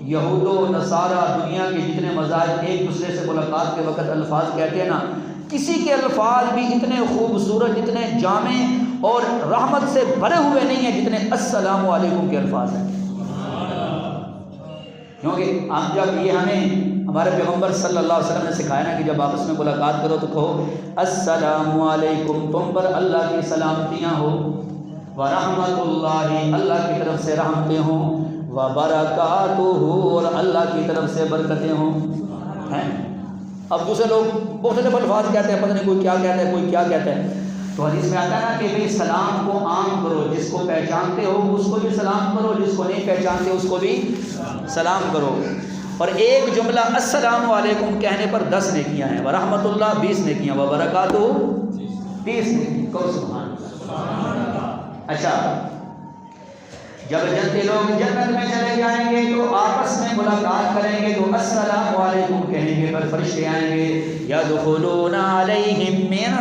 یہود و نصارہ دنیا کے جتنے مذاہب ایک دوسرے سے ملاقات کے وقت الفاظ کہتے ہیں نا، کسی کے الفاظ بھی اتنے خوبصورت، اتنے جامع اور رحمت سے بھرے ہوئے نہیں ہیں جتنے السلام علیکم کے الفاظ ہیں۔ کیونکہ آپ جب یہ ہمیں ہمارے پیغمبر صلی اللہ علیہ وسلم نے سکھایا نا کہ جب آپس میں ملاقات کرو تو کہو السلام علیکم، تم پر اللہ کی سلامتیاں ہو، ورحمۃ اللہ، اللہ کی طرف سے رحمتیں ہوں، وبرکاتہ، اور اللہ کی طرف سے برکتیں ہوں، ہیں۔ اب دوسرے لوگ مختلف الفاظ کہتے ہیں، پتہ نہیں کوئی کیا کہتا ہے کوئی کیا کہتا ہے۔ تو حدیث میں آتا ہے نا کہ بھئی سلام کو عام کرو، جس کو پہچانتے ہو اس کو بھی سلام کرو، جس کو نہیں پہچانتے اس کو بھی سلام کرو۔ اور ایک جملہ السلام علیکم کہنے پر 10 نیکیاں ہیں، ورحمۃ اللہ 20 نیکیاں، وبرکاتہ 30 نیکیاں، کہو سبحان اللہ۔ اچھا، جب جنتی لوگ جنت میں چلے جائیں گے تو آپس میں ملاقات کریں گے تو السلام علیکم کہیں گے، پر فرشتے آئیں گے یدخلون علیہم من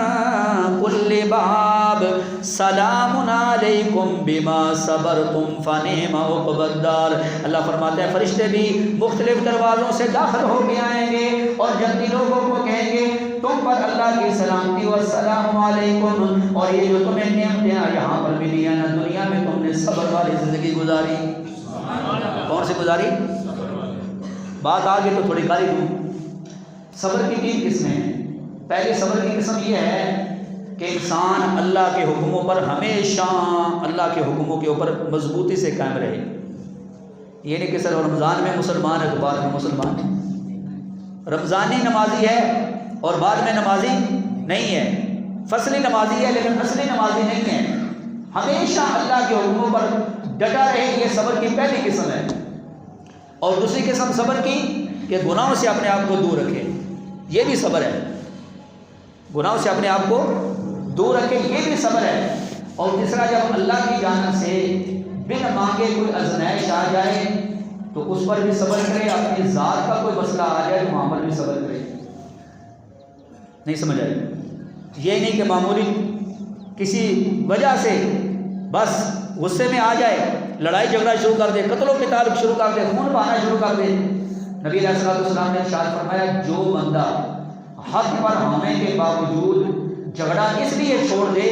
کل باب سلام علیکم بما صبرتم فنعم عقبی الدار۔ اللہ فرماتے ہیں فرشتے بھی مختلف دروازوں سے داخل ہو کے آئیں گے اور جنتی لوگوں کو کہیں گے تم پر اللہ کی سلامتی و السلام علیکم، اور یہ جو تمہیں نعمتیں یہاں پر ملی ہیں نا دنیا میں تم نے صبر والی زندگی گزاری۔ کون سی گزاری؟ بات آگے تو تھوڑی کاری دوں۔ صبر کی 3 قسمیں ہیں۔ پہلی صبر کی قسم یہ ہے کہ انسان اللہ کے حکموں پر ہمیشہ اللہ کے حکموں کے اوپر مضبوطی سے قائم رہے، یہ نہیں کہ صرف رمضان میں مسلمان ہے تو بعد میں مسلمان ہے، رمضانی نمازی ہے اور بعد میں نمازی نہیں ہے، فصلی نمازی ہے لیکن اصلی نمازی نہیں ہے، ہمیشہ اللہ کے حکموں پر ڈٹا رہے، یہ صبر کی پہلی قسم ہے۔ اور دوسری قسم صبر کی کہ گناہوں سے اپنے آپ کو دور رکھے، یہ بھی صبر ہے، گناہوں سے اپنے آپ کو دور رکھے، یہ بھی صبر ہے۔ اور تیسرا جب اللہ کی جانب سے بن مانگے کوئی آزمائش آ جائے تو اس پر بھی صبر کرے، اپنی ذات کا کوئی مسئلہ آ جائے تو وہاں پر بھی صبر کرے۔ نہیں سمجھ آئی؟ یہ نہیں کہ معمولی کسی وجہ سے بس غصے میں آ جائے، لڑائی جھگڑا شروع کر دے، قتل و قتال شروع کر دے، خون بہانا شروع کر دے۔ نبی علیہ الصلوۃ والسلام نے ارشاد فرمایا جو بندہ حق پر ہونے کے باوجود جھگڑا اس لیے چھوڑ دے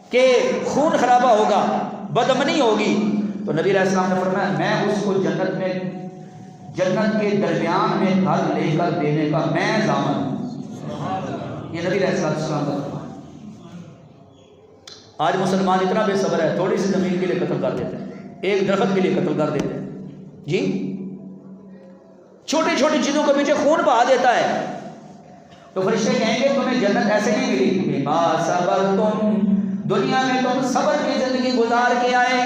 کہ خون خرابہ ہوگا، بدامنی ہوگی، تو نبی علیہ السلام نے فرمایا میں اس کو جنت کے درمیان میں گھر لے کر دینے کا میں ضامن ہوں۔ یہ نبی علیہ السلام کا۔ آج مسلمان اتنا بے صبر ہے، تھوڑی سی زمین کے لیے قتل کر دیتے ہیں، ایک درخت کے لیے قتل کر دیتے ہیں جی، چھوٹی چھوٹی چیزوں کے پیچھے خون بہا دیتا ہے۔ تو فرشتے کہیں گے تمہیں جنت ایسے نہیں ملی، بما صبرتم، دنیا میں تم صبر کی زندگی گزار کے آئے،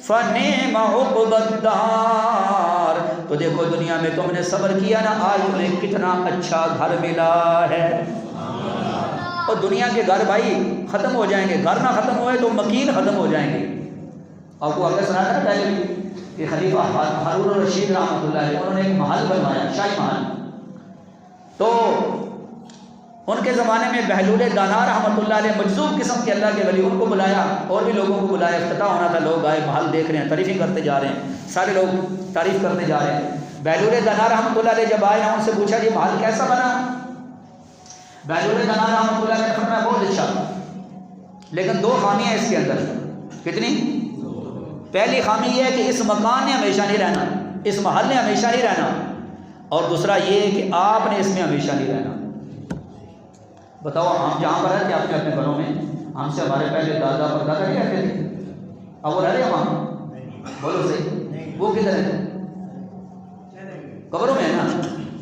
فنعم عقبی الدار، تو دیکھو دنیا میں تم نے صبر کیا نا، آج تمہیں کتنا اچھا گھر ملا ہے۔ اور دنیا کے گھر بھائی ختم ہو جائیں گے، گھر نہ ختم ہوئے تو مکین ختم ہو جائیں گے۔ آپ کو آگے سنا تھا پہلے کہ خلیفہ ہارون الرشید رحمۃ اللہ علیہ انہوں نے ایک محل بنوایا، شاہی محل، تو ان کے زمانے میں بہلول دانا رحمۃ اللہ علیہ مجذوب قسم کے اللہ کے ولی، ان کو بلایا اور بھی لوگوں کو بلایا، افتتاح ہونا تھا، لوگ آئے، محل دیکھ رہے ہیں، تعریفیں کرتے جا رہے ہیں، سارے لوگ تعریف کرتے جا رہے ہیں۔ بہلول دانا رحمۃ اللہ علیہ جب آئے نا، ان سے پوچھا جی محل کیسا بنا؟ بہلول دانا رحمۃ اللہ علیہ نے فرمایا بہت اچھا، لیکن دو خامیاں اس کے اندر۔ کتنی؟ پہلی خامی یہ ہے کہ اس مکان نے ہمیشہ نہیں رہنا، اس محل نے ہمیشہ نہیں رہنا، اور دوسرا یہ ہے کہ آپ نے اس میں ہمیشہ نہیں رہنا۔ بتاؤ ہم جہاں پر رہتے اپنے اپنے گھروں میں، ہم سے ہمارے پہلے دادا پر دادا نہیں رہتے تھے، اب وہ رہ رہے ہیں وہاں؟ بولو صحیح، وہ کدھر ہے؟ قبروں میں ہے نا۔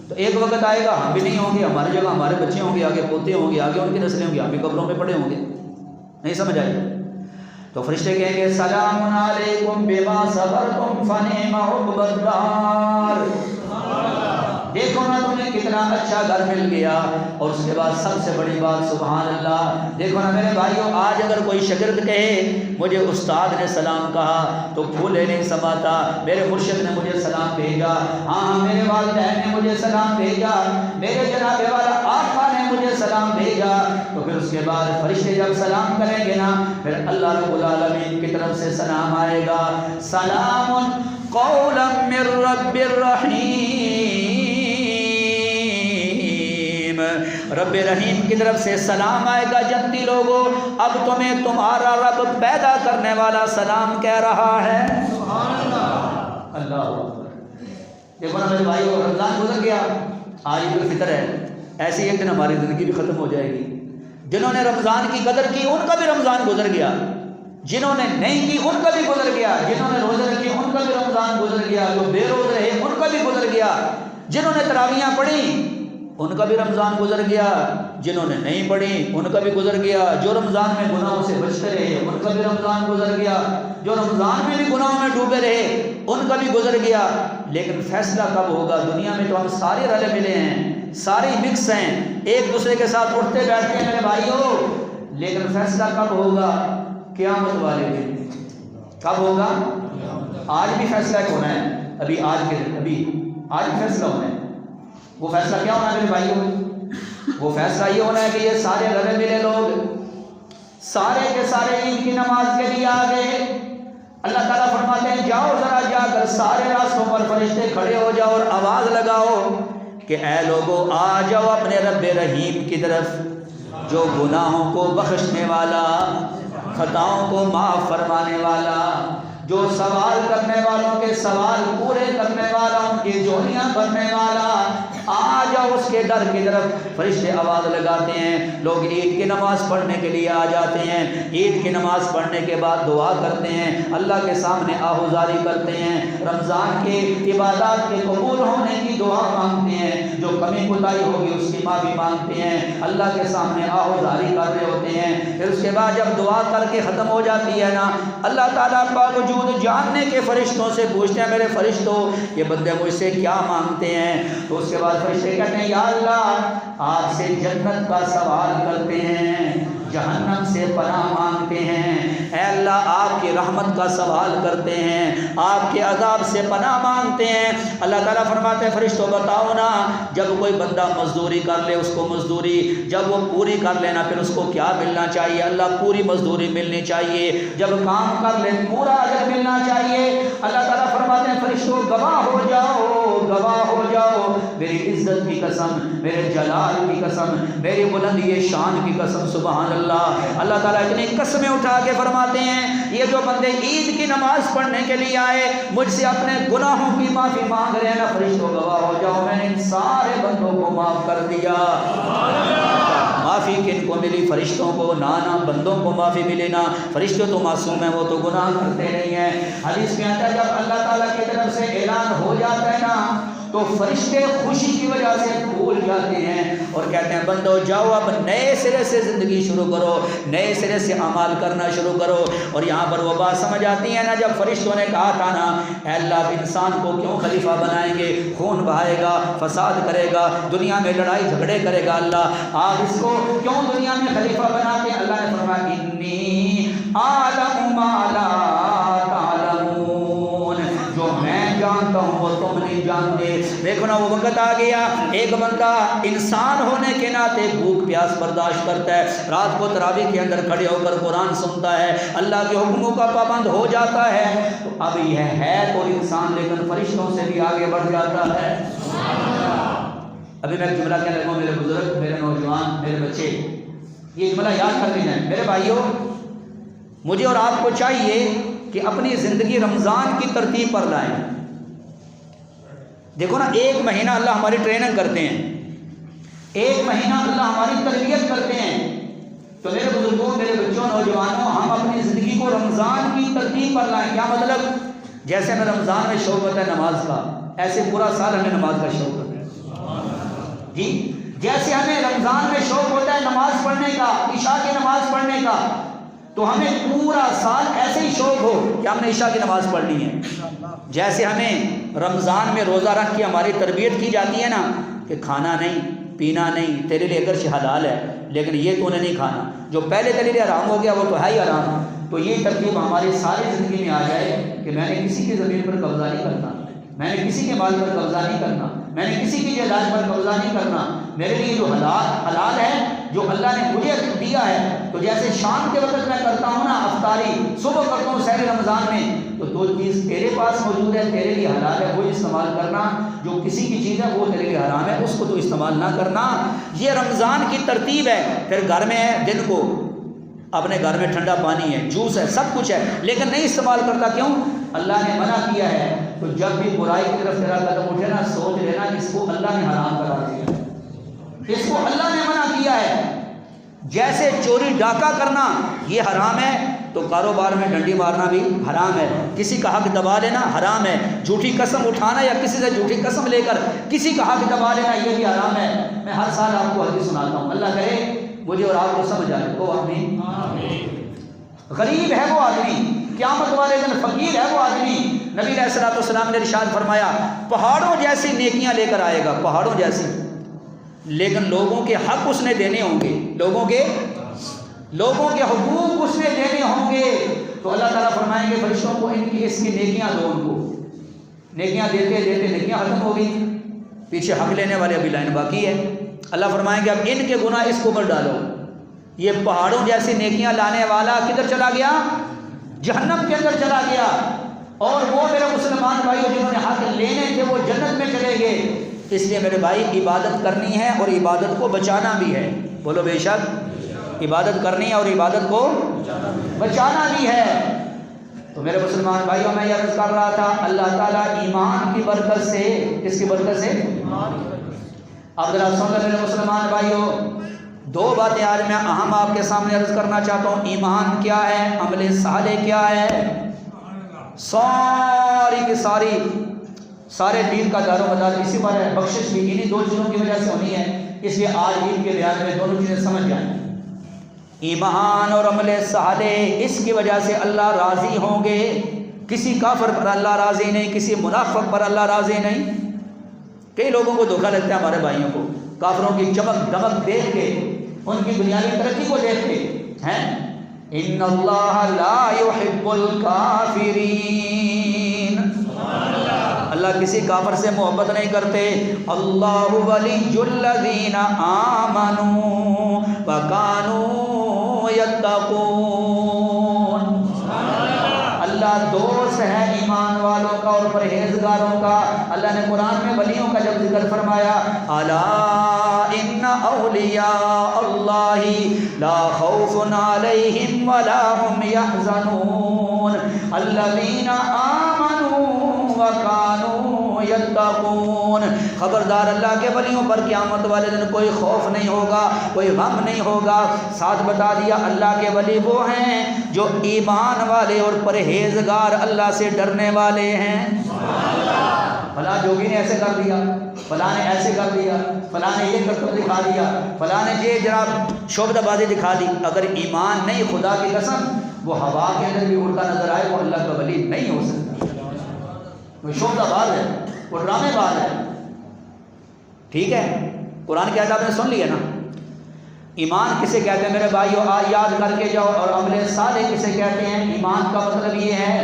تو ایک وقت آئے گا ہم بھی نہیں ہوں گے، ہماری جگہ ہمارے بچے ہوں گے، آگے پوتے ہوں گے، آگے ان کی نسلیں ہوں گی، ہم بھی قبروں میں پڑے ہوں گے۔ نہیں سمجھ آئی؟ تو فرشتے کہیں گے سلام علیکم بما صبرتم فنعم عقبی الدار، دیکھو نا تمہیں کتنا اچھا گھر مل گیا۔ اور اس کے بعد سب سے بڑی بات سبحان اللہ، دیکھو نا میرے بھائیوں، آج اگر کوئی شاگرد کہے مجھے استاد نے سلام کہا تو پھولے نہیں سماتا، میرے مرشد نے مجھے سلام بھیجا، ہاں میرے والدین نے مجھے سلام بھیجا، میرے جناب والا آقا نے مجھے سلام بھیجا، تو پھر اس کے بعد فرشتے جب سلام کریں گے نا، پھر اللہ رب العالمین کی طرف سے سلام آئے گا، سلام قولا من رب الرحیم، رب رحیم کی طرف سے سلام آئے گا، جنتی لوگوں اب تمہیں تمہارا رب پیدا کرنے والا سلام کہہ رہا ہے۔ سبحان اللہ، اللہ اکبر۔ دیکھو نا میرے بھائیو، رمضان گزر گیا، آج عید الفطر ہے، ایسی ایک دن ہماری زندگی بھی ختم ہو جائے گی۔ جنہوں نے رمضان کی قدر کی ان کا بھی رمضان گزر گیا، جنہوں نے نہیں کی ان کا بھی گزر گیا، جنہوں نے روزے رکھے ان کا بھی رمضان گزر گیا، جو بے روز رہے ان کا بھی گزر گیا، جنہوں نے تراویحاں پڑھی ان کا بھی رمضان گزر گیا، جنہوں نے نہیں پڑھی ان کا بھی گزر گیا، جو رمضان میں گناہوں سے بچتے رہے ان کا بھی رمضان گزر گیا، جو رمضان میں بھی گناہوں میں ڈوبے رہے ان کا بھی گزر گیا۔ لیکن فیصلہ کب ہوگا؟ دنیا میں تو ہم سارے رلے ملے ہیں، سارے مکس ہیں، ایک دوسرے کے ساتھ اٹھتے بیٹھتے ہیں میرے بھائیوں، لیکن فیصلہ کب ہوگا؟ قیامت والے دن۔ کب ہوگا؟ آج بھی فیصلہ ہونا ہے، ابھی آج فیصلہ ہونا ہے۔ وہ فیصلہ کیا ہونا ہے میرے بھائیوں؟ وہ فیصلہ یہ ہونا ہے کہ یہ سارے رلے ملے لوگ سارے کے سارے عید کی نماز کے لیے آ گئے۔ اللہ تعالیٰ فرماتے ہیں جاؤ ذرا جا کر سارے راستوں پر فرشتے کھڑے ہو جاؤ اور آواز لگاؤ کہ اے لوگوں آ جاؤ اپنے رب رحیم کی طرف، جو گناہوں کو بخشنے والا، خطاؤں کو معاف فرمانے والا، جو سوال کرنے والوں کے سوال پورے کرنے والا، ان کی جھولیاں بھرنے والا، آ جاؤ اس کے در کی طرف۔ فرشتے آواز لگاتے ہیں، لوگ عید کی نماز پڑھنے کے لیے آ جاتے ہیں، عید کی نماز پڑھنے کے بعد دعا کرتے ہیں، اللہ کے سامنے آہوزاری کرتے ہیں، رمضان کے عبادات کے قبول ہونے کی دعا مانگتے ہیں، جو کمی کوتاہی ہوگی اس کی معافی مانگتے ہیں، اللہ کے سامنے آہوزاری کر رہے ہوتے ہیں۔ پھر اس کے بعد جب دعا کر کے ختم ہو جاتی ہے نا، اللہ تعالیٰ پاک وجود جاننے کے فرشتوں سے پوچھتے ہیں میرے فرشتوں یہ بندے مجھ سے کیا مانگتے ہیں؟ تو اس کے بعد بعد فرشتے کہتے ہیں یا اللہ آپ سے جنت کا سوال کرتے ہیں، جہنم سے پناہ مانگتے ہیں، اے اللہ آپ کی رحمت کا سوال کرتے ہیں، آپ کے عذاب سے پناہ مانگتے ہیں۔ اللہ تعالیٰ فرماتے ہیں فرشتوں بتاؤ نا، جب کوئی بندہ مزدوری کر لے اس کو مزدوری جب وہ پوری کر لینا پھر اس کو کیا ملنا چاہیے؟ اللہ پوری مزدوری ملنی چاہیے، جب کام کر لے پورا اجر ملنا چاہیے۔ اللہ تعالیٰ فرماتے ہیں فرشتوں گواہ ہو جاؤ، گواہ ہو جاؤ، میری عزت کی قسم، میرے جلال کی قسم، میری بلندی شان کی قسم، سبحان اللہ۔ اللہ تعالیٰ اتنی قسمیں اٹھا کے فرماتے ہیں یہ جو بندے عید کی نماز پڑھنے کے لیے آئے مجھ سے اپنے گناہوں کی معافی مانگ رہے ہیں نا، فرشتوں گواہ ہو جاؤ میں نے ان سارے بندوں کو معاف کر دیا۔ معافی کن کو ملی؟ فرشتوں کو، نانا بندوں کو معافی ملی نا، فرشتے تو معصوم ہیں، وہ تو گناہ کرتے نہیں ہیں۔ حدیث میں آتا ہے جب اللہ تعالیٰ کی طرف سے اعلان ہو جاتا ہے نا تو فرشتے خوشی کی وجہ سے پھول جاتے ہیں اور کہتے ہیں بندو جاؤ اب نئے سرے سے زندگی شروع کرو، نئے سرے سے اعمال کرنا شروع کرو۔ اور یہاں پر وہ بات سمجھ آتی ہے نا جب فرشتوں نے کہا تھا نا اے اللہ اب انسان کو کیوں خلیفہ بنائیں گے، خون بہائے گا، فساد کرے گا، دنیا میں لڑائی جھگڑے کرے گا، اللہ آپ اس کو کیوں دنیا میں خلیفہ بناتے ہیں؟ اللہ نے فرمایا انی اعلم ما لا تعلمون، جو میں جانتا ہوں وہ تم نہیں جانتے۔ دیکھو نا وہ وقت آ گیا ایک بندہ انسان ہونے کے ناطے بھوک پیاس برداشت کرتا ہے، رات کو تراویح کے اندر کھڑے ہو کر قرآن سنتا ہے، اللہ کے حکموں کا پابند ہو جاتا ہے، تو اب یہ ہے تو انسان لیکن فرشتوں سے بھی آگے بڑھ جاتا ہے۔ ابھی میں ایک جملہ کہنے لگا، میرے بزرگ، میرے نوجوان، میرے بچے یہ جملہ یاد کر لینا ہے۔ میرے بھائیوں مجھے اور آپ کو چاہیے کہ اپنی زندگی رمضان کی ترتیب پر لائیں۔ دیکھو نا ایک مہینہ اللہ ہماری ٹریننگ کرتے ہیں، ایک مہینہ اللہ ہماری تربیت کرتے ہیں، تو میرے بزرگوں، میرے بچوں، نوجوانوں ہم اپنی زندگی کو رمضان کی ترتیب پر لائیں۔ کیا مطلب؟ جیسے ہمیں رمضان میں شوق ہوتا ہے نماز کا، ایسے پورا سال ہمیں نماز کا شوق ہوتا ہے جی۔ جیسے ہمیں رمضان میں شوق ہوتا ہے نماز پڑھنے کا، عشاء کی نماز پڑھنے کا، تو ہمیں پورا سال ایسے ہی شوق ہو کہ ہم نے عشاء کی نماز پڑھنی ہے۔ جیسے ہمیں رمضان میں روزہ رکھ کے ہماری تربیت کی جاتی ہے نا کہ کھانا نہیں، پینا نہیں، تیرے لیے اگرچہ حلال ہے لیکن یہ تو نے نہیں کھانا، جو پہلے تیرے لیے حرام ہو گیا وہ تو ہے ہی حرام۔ تو یہ ترتیب ہماری ساری زندگی میں آ جائے کہ میں نے کسی کی زمین پر قبضہ نہیں کرنا، میں نے کسی کے مال پر قبضہ نہیں کرنا، میں نے کسی کی جائیداد پر قبضہ نہیں کرنا، میرے لیے جو حلال ہے جو اللہ نے مجھے دیا ہے، تو جیسے شام کے وقت میں کرتا ہوں نا افطاری، صبح کرتا ہوں سحر رمضان میں، تو دو چیز تیرے پاس موجود ہے، تیرے لیے حلال ہے وہ استعمال کرنا، جو کسی کی چیز ہے وہ تیرے لیے حرام ہے اس کو تو استعمال نہ کرنا۔ یہ رمضان کی ترتیب ہے۔ پھر گھر میں ہے، دن کو اپنے گھر میں ٹھنڈا پانی ہے، جوس ہے، سب کچھ ہے، لیکن نہیں استعمال کرتا، کیوں؟ اللہ نے منع کیا ہے۔ تو جب بھی برائی کی طرف تیرا قدم اٹھے نا سوچ لینا اس کو اللہ نے حرام کرا دیا، اس کو اللہ نے منع کیا ہے۔ جیسے چوری ڈاکہ کرنا یہ حرام ہے تو کاروبار میں ڈنڈی مارنا بھی حرام ہے، کسی کا حق دبا لینا حرام ہے، جھوٹی قسم اٹھانا یا کسی سے جھوٹی قسم لے کر کسی کا حق دبا لینا یہ بھی حرام ہے۔ میں ہر سال آپ کو حدیث سناتا ہوں، اللہ کرے مجھے اور آپ کو سمجھ آئے تو آمین۔ غریب ہے وہ آدمی، قیامت والے دن فقیر ہے وہ آدمی۔ نبی علیہ الصلوۃ والسلام نے ارشاد فرمایا پہاڑوں جیسی نیکیاں لے کر آئے گا، پہاڑوں جیسی، لیکن لوگوں کے حق اس نے دینے ہوں گے، لوگوں کے حقوق اس نے دینے ہوں گے۔ تو اللہ تعالیٰ فرمائیں گے فرشتوں کو ان کی اس کی نیکیاں دو، ان کو نیکیاں دیتے دیتے نیکیاں ختم ہو گئی، پیچھے حق لینے والے ابھی لائن باقی ہے۔ اللہ فرمائیں گے اب ان کے گناہ اس کو اوپر ڈالو۔ یہ پہاڑوں جیسی نیکیاں لانے والا کدھر چلا گیا؟ جہنم کے اندر چلا گیا، اور وہ میرے مسلمان بھائیوں جنہوں نے حق لینے تھے وہ جنت میں چلے گئے۔ اس لیے میرے بھائی عبادت کرنی ہے اور عبادت کو بچانا بھی ہے، بولو بے شک عبادت کرنی ہے اور عبادت کو بچانا بھی ہے۔ تو میرے مسلمان بھائیوں میں یہ عرض کر رہا تھا اللہ تعالیٰ ایمان کی برکت سے، کس کی برکت سے؟ اب ذرا سن لو میرے مسلمان بھائیوں، دو باتیں آج میں اہم آپ کے سامنے عرض کرنا چاہتا ہوں۔ ایمان کیا ہے، عمل صالح کیا ہے؟ ساری کی سارے دین کا دار و مدار اسی پر ہے، بخشش بھی انہی دو چیزوں کی وجہ سے ہونی ہے، اس لیے آج عید کے بیان میں دونوں چیزیں سمجھ جائیں۔ ایمان اور عمل صالح، اس کی وجہ سے اللہ راضی ہوں گے۔ کسی کافر پر اللہ راضی نہیں، کسی منافق پر اللہ راضی نہیں۔ کئی لوگوں کو دھوکہ لگتا ہے ہمارے بھائیوں کو، کافروں کی چمک دمک دیکھ کے، ان کی دنیاوی ترقی کو دیکھ کے ہیں ان اللہ لا يحب الکافرین، اللہ کسی کافر سے محبت نہیں کرتے۔ اللہ ولی الذین آمنوا وکانوا یتقون، اللہ دوست ہے ایمان والوں کا اور پرہیزگاروں کا۔ اللہ نے قرآن میں ولیوں کا جب ذکر فرمایا، الا ان اولیاء اللہ لا خوف علیہم ولا هم يحزنون الذین آمنوا وکانوا یتقون، خبردار اللہ کے ولیوں پر قیامت والے دن کوئی خوف نہیں ہوگا، کوئی غم نہیں ہوگا۔ ساتھ بتا دیا اللہ کے ولی وہ ہیں جو ایمان والے اور پرہیزگار، اللہ سے ڈرنے والے ہیں۔ فلاں جوگی نے ایسے کر دیا، فلاں نے ایسے کر دیا، فلاں نے یہ کرتب دکھا دیا، فلاں نے یہ جناب شعبدہ بازی دکھا دی، اگر ایمان نہیں خدا کی قسم وہ ہوا کے اندر بھی اڑتا نظر آئے وہ اللہ کا ولی نہیں ہو سکتا، وہ شعبدہ باز ہے، وہ ڈرامے باز ہے۔ ٹھیک ہے، قرآن کی آیت آپ نے سن لی ہے نا۔ ایمان کسے کہتے ہیں میرے بھائیو، یاد کر کے جاؤ، اور عمل صالح کسے کہتے ہیں؟ ایمان کا مطلب یہ ہے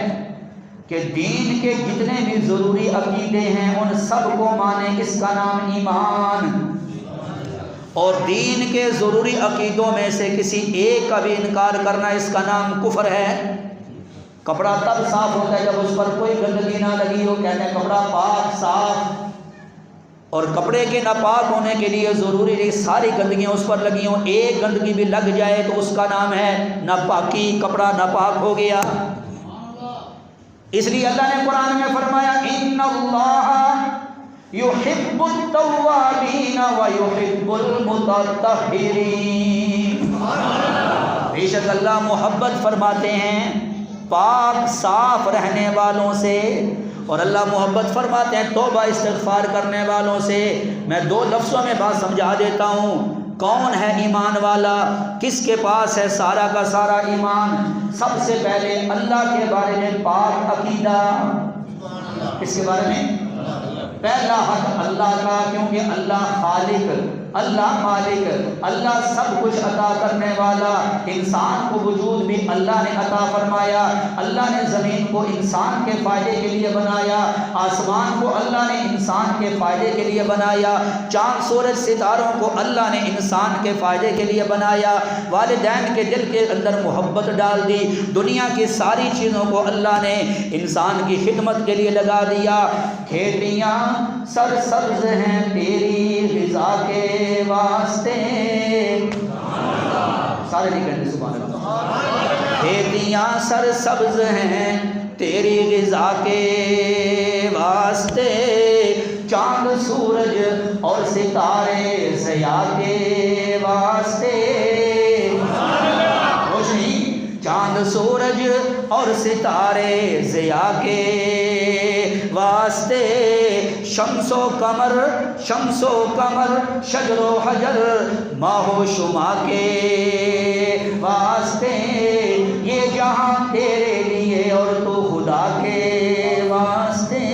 کہ دین کے جتنے بھی ضروری عقیدے ہیں ان سب کو مانے، اس کا نام ایمان۔ اور دین کے ضروری عقیدوں میں سے کسی ایک کا بھی انکار کرنا، اس کا نام کفر ہے۔ کپڑا تب صاف ہوتا ہے جب اس پر کوئی گندگی نہ لگی ہو، کہتے ہیں کپڑا پاک صاف، اور کپڑے کے ناپاک ہونے کے لیے ضروری نہیں ساری گندگیاں اس پر لگی ہوں، ایک گندگی بھی لگ جائے تو اس کا نام ہے ناپاکی، کپڑا ناپاک ہو گیا۔ اس لیے اللہ نے قرآن میں فرمایا ان اللہ یحب التوابین ویحب المتطہرین، بے شک اللہ محبت فرماتے ہیں پاک صاف رہنے والوں سے، اور اللہ محبت فرماتے ہیں توبہ استغفار کرنے والوں سے۔ میں دو لفظوں میں بات سمجھا دیتا ہوں، کون ہے ایمان والا، کس کے پاس ہے سارا کا سارا ایمان؟ سب سے پہلے اللہ کے بارے میں پاک عقیدہ، کس کے بارے میں؟ پہلا حق اللہ کا، کیونکہ اللہ خالق، اللہ مالک، اللہ سب کچھ عطا کرنے والا۔ انسان کو وجود بھی اللہ نے عطا فرمایا، اللہ نے زمین کو انسان کے فائدے کے لیے بنایا، آسمان کو اللہ نے انسان کے فائدے کے لیے بنایا، چاند سورج ستاروں کو اللہ نے انسان کے فائدے کے لیے بنایا، والدین کے دل کے اندر محبت ڈال دی، دنیا کی ساری چیزوں کو اللہ نے انسان کی خدمت کے لیے لگا دیا۔ کھیتیاں سرسبز ہیں تیری غذا کے واسطے، سارے نہیں کہتے سبحان اللہ۔ کھیتیاں سرسبز ہیں تیری غذا کے واسطے، چاند سورج اور ستارے ضیاء کے واسطے، روشنی چاند سورج اور ستارے ضیاء کے واسطے، شمس و قمر شجر و حجر ماہ و شما کے واسطے، یہ جہاں تیرے لیے اور تو خدا کے واسطے۔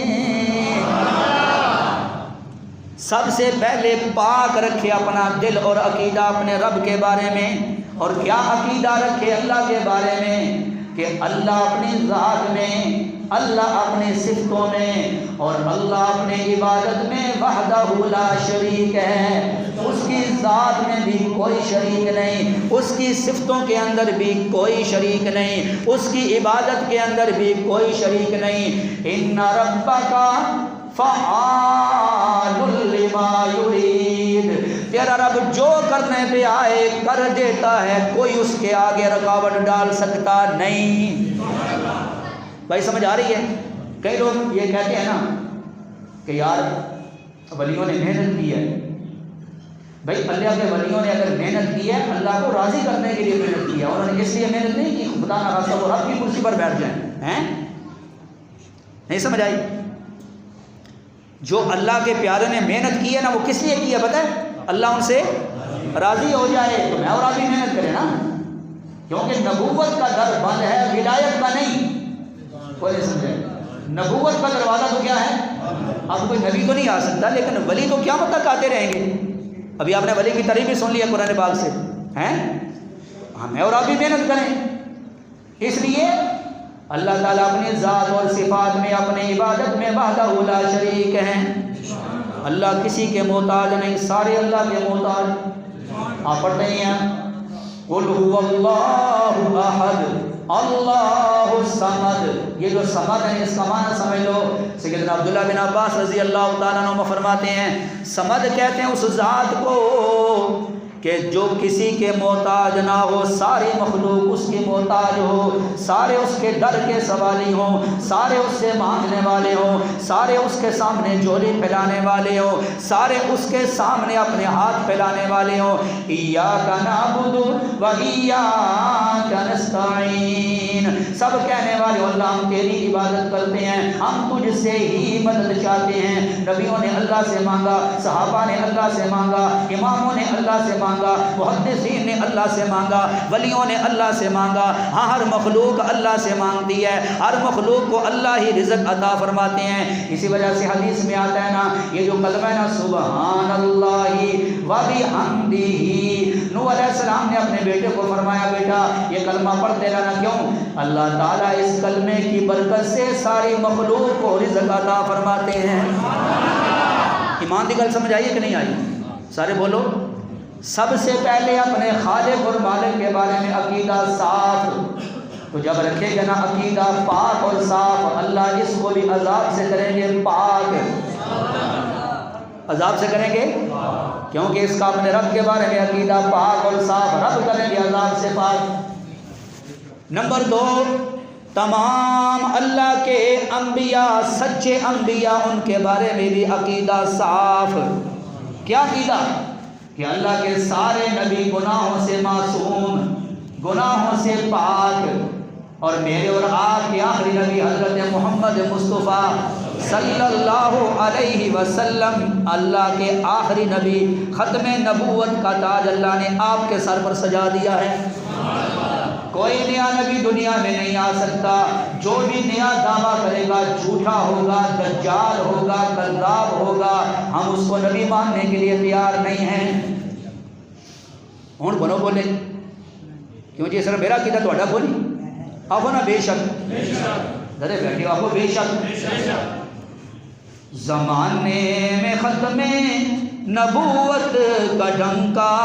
سب سے پہلے پاک رکھے اپنا دل اور عقیدہ اپنے رب کے بارے میں، اور کیا عقیدہ رکھے اللہ کے بارے میں کہ اللہ اپنی ذات میں، اللہ اپنی صفتوں میں، اور اللہ اپنے عبادت میں وحدہ لا شریک ہے، اس کی ذات میں بھی کوئی شریک نہیں، اس کی صفتوں کے اندر بھی کوئی شریک نہیں، اس کی عبادت کے اندر بھی کوئی شریک نہیں۔ ان ربک فعال لما یرید، تیرا رب جو کرنے پہ آئے کر دیتا ہے، کوئی اس کے آگے رکاوٹ ڈال سکتا نہیں۔ بھائی سمجھ آ رہی ہے؟ کئی لوگ یہ کہتے ہیں نا کہ یار ولیوں نے محنت کی ہے، بھائی اللہ کے ولیوں نے اگر محنت کی ہے اللہ کو راضی کرنے کے لیے محنت کی ہے، انہوں نے اس لیے محنت نہیں کی خدا نہ خاصہ وہ رب کی کرسی پر بیٹھ جائیں، ہیں؟ نہیں سمجھ آئی؟ جو اللہ کے پیارے نے محنت کی ہے نا وہ کس لیے کی ہے پتہ ہے؟ اللہ ان سے راضی ہو جائے، تو میں اور آپ بھی محنت کریں نا، کیونکہ نبوت کا در بند ہے، ولایت کا نہیں۔ کوئی نہیں سمجھے؟ نبوت کا دروازہ تو کیا ہے؟ اب کوئی نبی تو نہیں آ سکتا، لیکن ولی تو قیامت تک آتے رہیں گے۔ ابھی آپ نے ولی کی تعریف بھی سن لی ہے قرآن پاک سے، ہیں؟ ہمیں اور آپ بھی محنت کریں۔ اس لیے اللہ تعالیٰ اپنی ذات اور صفات میں، اپنی عبادت میں وحدہ لا شریک ہیں۔ اللہ کسی کے محتاج نہیں، سارے اللہ کے محتاج۔ آپ پڑھتے ہیں قل هو اللہ احد اللہ الصمد، یہ جو صمد ہے اس کا معنی سمجھ لو۔ سیدنا عبداللہ بن عباس رضی اللہ تعالیٰ عنہ فرماتے ہیں صمد کہتے ہیں اس ذات کو کہ جو کسی کے محتاج نہ ہو، ساری مخلوق اس کی محتاج ہو، سارے اس کے در کے سوالی ہوں، سارے اس سے مانگنے والے ہوں، سارے اس کے سامنے جھولی پھیلانے والے ہوں، سارے اس کے سامنے اپنے ہاتھ پھیلانے والے ہوں۔ ایاک نعبد و ایاک نستعین، سب کہنے والے اللہ ہم تیری عبادت کرتے ہیں، ہم تجھ سے ہی مدد چاہتے ہیں۔ نبیوں نے اللہ سے مانگا، صحابہ نے اللہ سے مانگا، اماموں نے اللہ سے مانگا، محدثین نے اللہ سے مانگا، ولیوں نے اللہ سے مانگا۔ ہاں ہر مخلوق اللہ سے مانگتی ہے، ہر مخلوق کو اللہ ہی رزق عطا فرماتے ہیں۔ اسی وجہ سے حدیث میں آتا ہے نا یہ جو کلمہ ہے نا سبحان اللہ و بحمدہ، نوح علیہ السلام نے اپنے بیٹے کو فرمایا بیٹا یہ کلمہ پڑھتے رہنا، کیوں؟ اللہ تعالیٰ اس کلمے کی برکت سے ساری مخلوق کو رزق عطا فرماتے ہیں۔ ایمان دی گل سمجھ آئی کہ نہیں آئی؟ سارے بولو۔ سب سے پہلے اپنے خالق اور مالک کے بارے میں عقیدہ صاف، تو جب رکھے گا نا عقیدہ پاک اور صاف، اللہ اس کو بھی عذاب سے کریں گے پاک۔ عذاب سے کریں گے کیونکہ اس کا اپنے رب کے بارے میں عقیدہ پاک اور صاف، رب کریں گے عذاب سے پاک۔ نمبر 2، تمام اللہ کے انبیاء، سچے انبیاء، ان کے بارے میں بھی عقیدہ صاف۔ کیا عقیدہ؟ کہ اللہ کے سارے نبی گناہوں سے معصوم، گناہوں سے پاک، اور میرے اور آپ کے آخری نبی حضرت محمد مصطفیٰ صلی اللہ علیہ وسلم اللہ کے آخری نبی، ختم نبوت کا تاج اللہ نے آپ کے سر پر سجا دیا ہے۔ کوئی نیا نبی دنیا میں نہیں آ سکتا، جو بھی نیا دعویٰ کرے گا جھوٹا ہوگا، دجال ہوگا، کذاب ہوگا، ہم اس کو نبی ماننے کے لیے تیار نہیں ہیں۔ ہوں بولو بولے کیوں جی سر میرا عقیدہ تھوڑا بولی آپ نا بے شک ذرے بیٹھے آپ کو بے شک زمانے میں ختم نبوت کا ڈنکا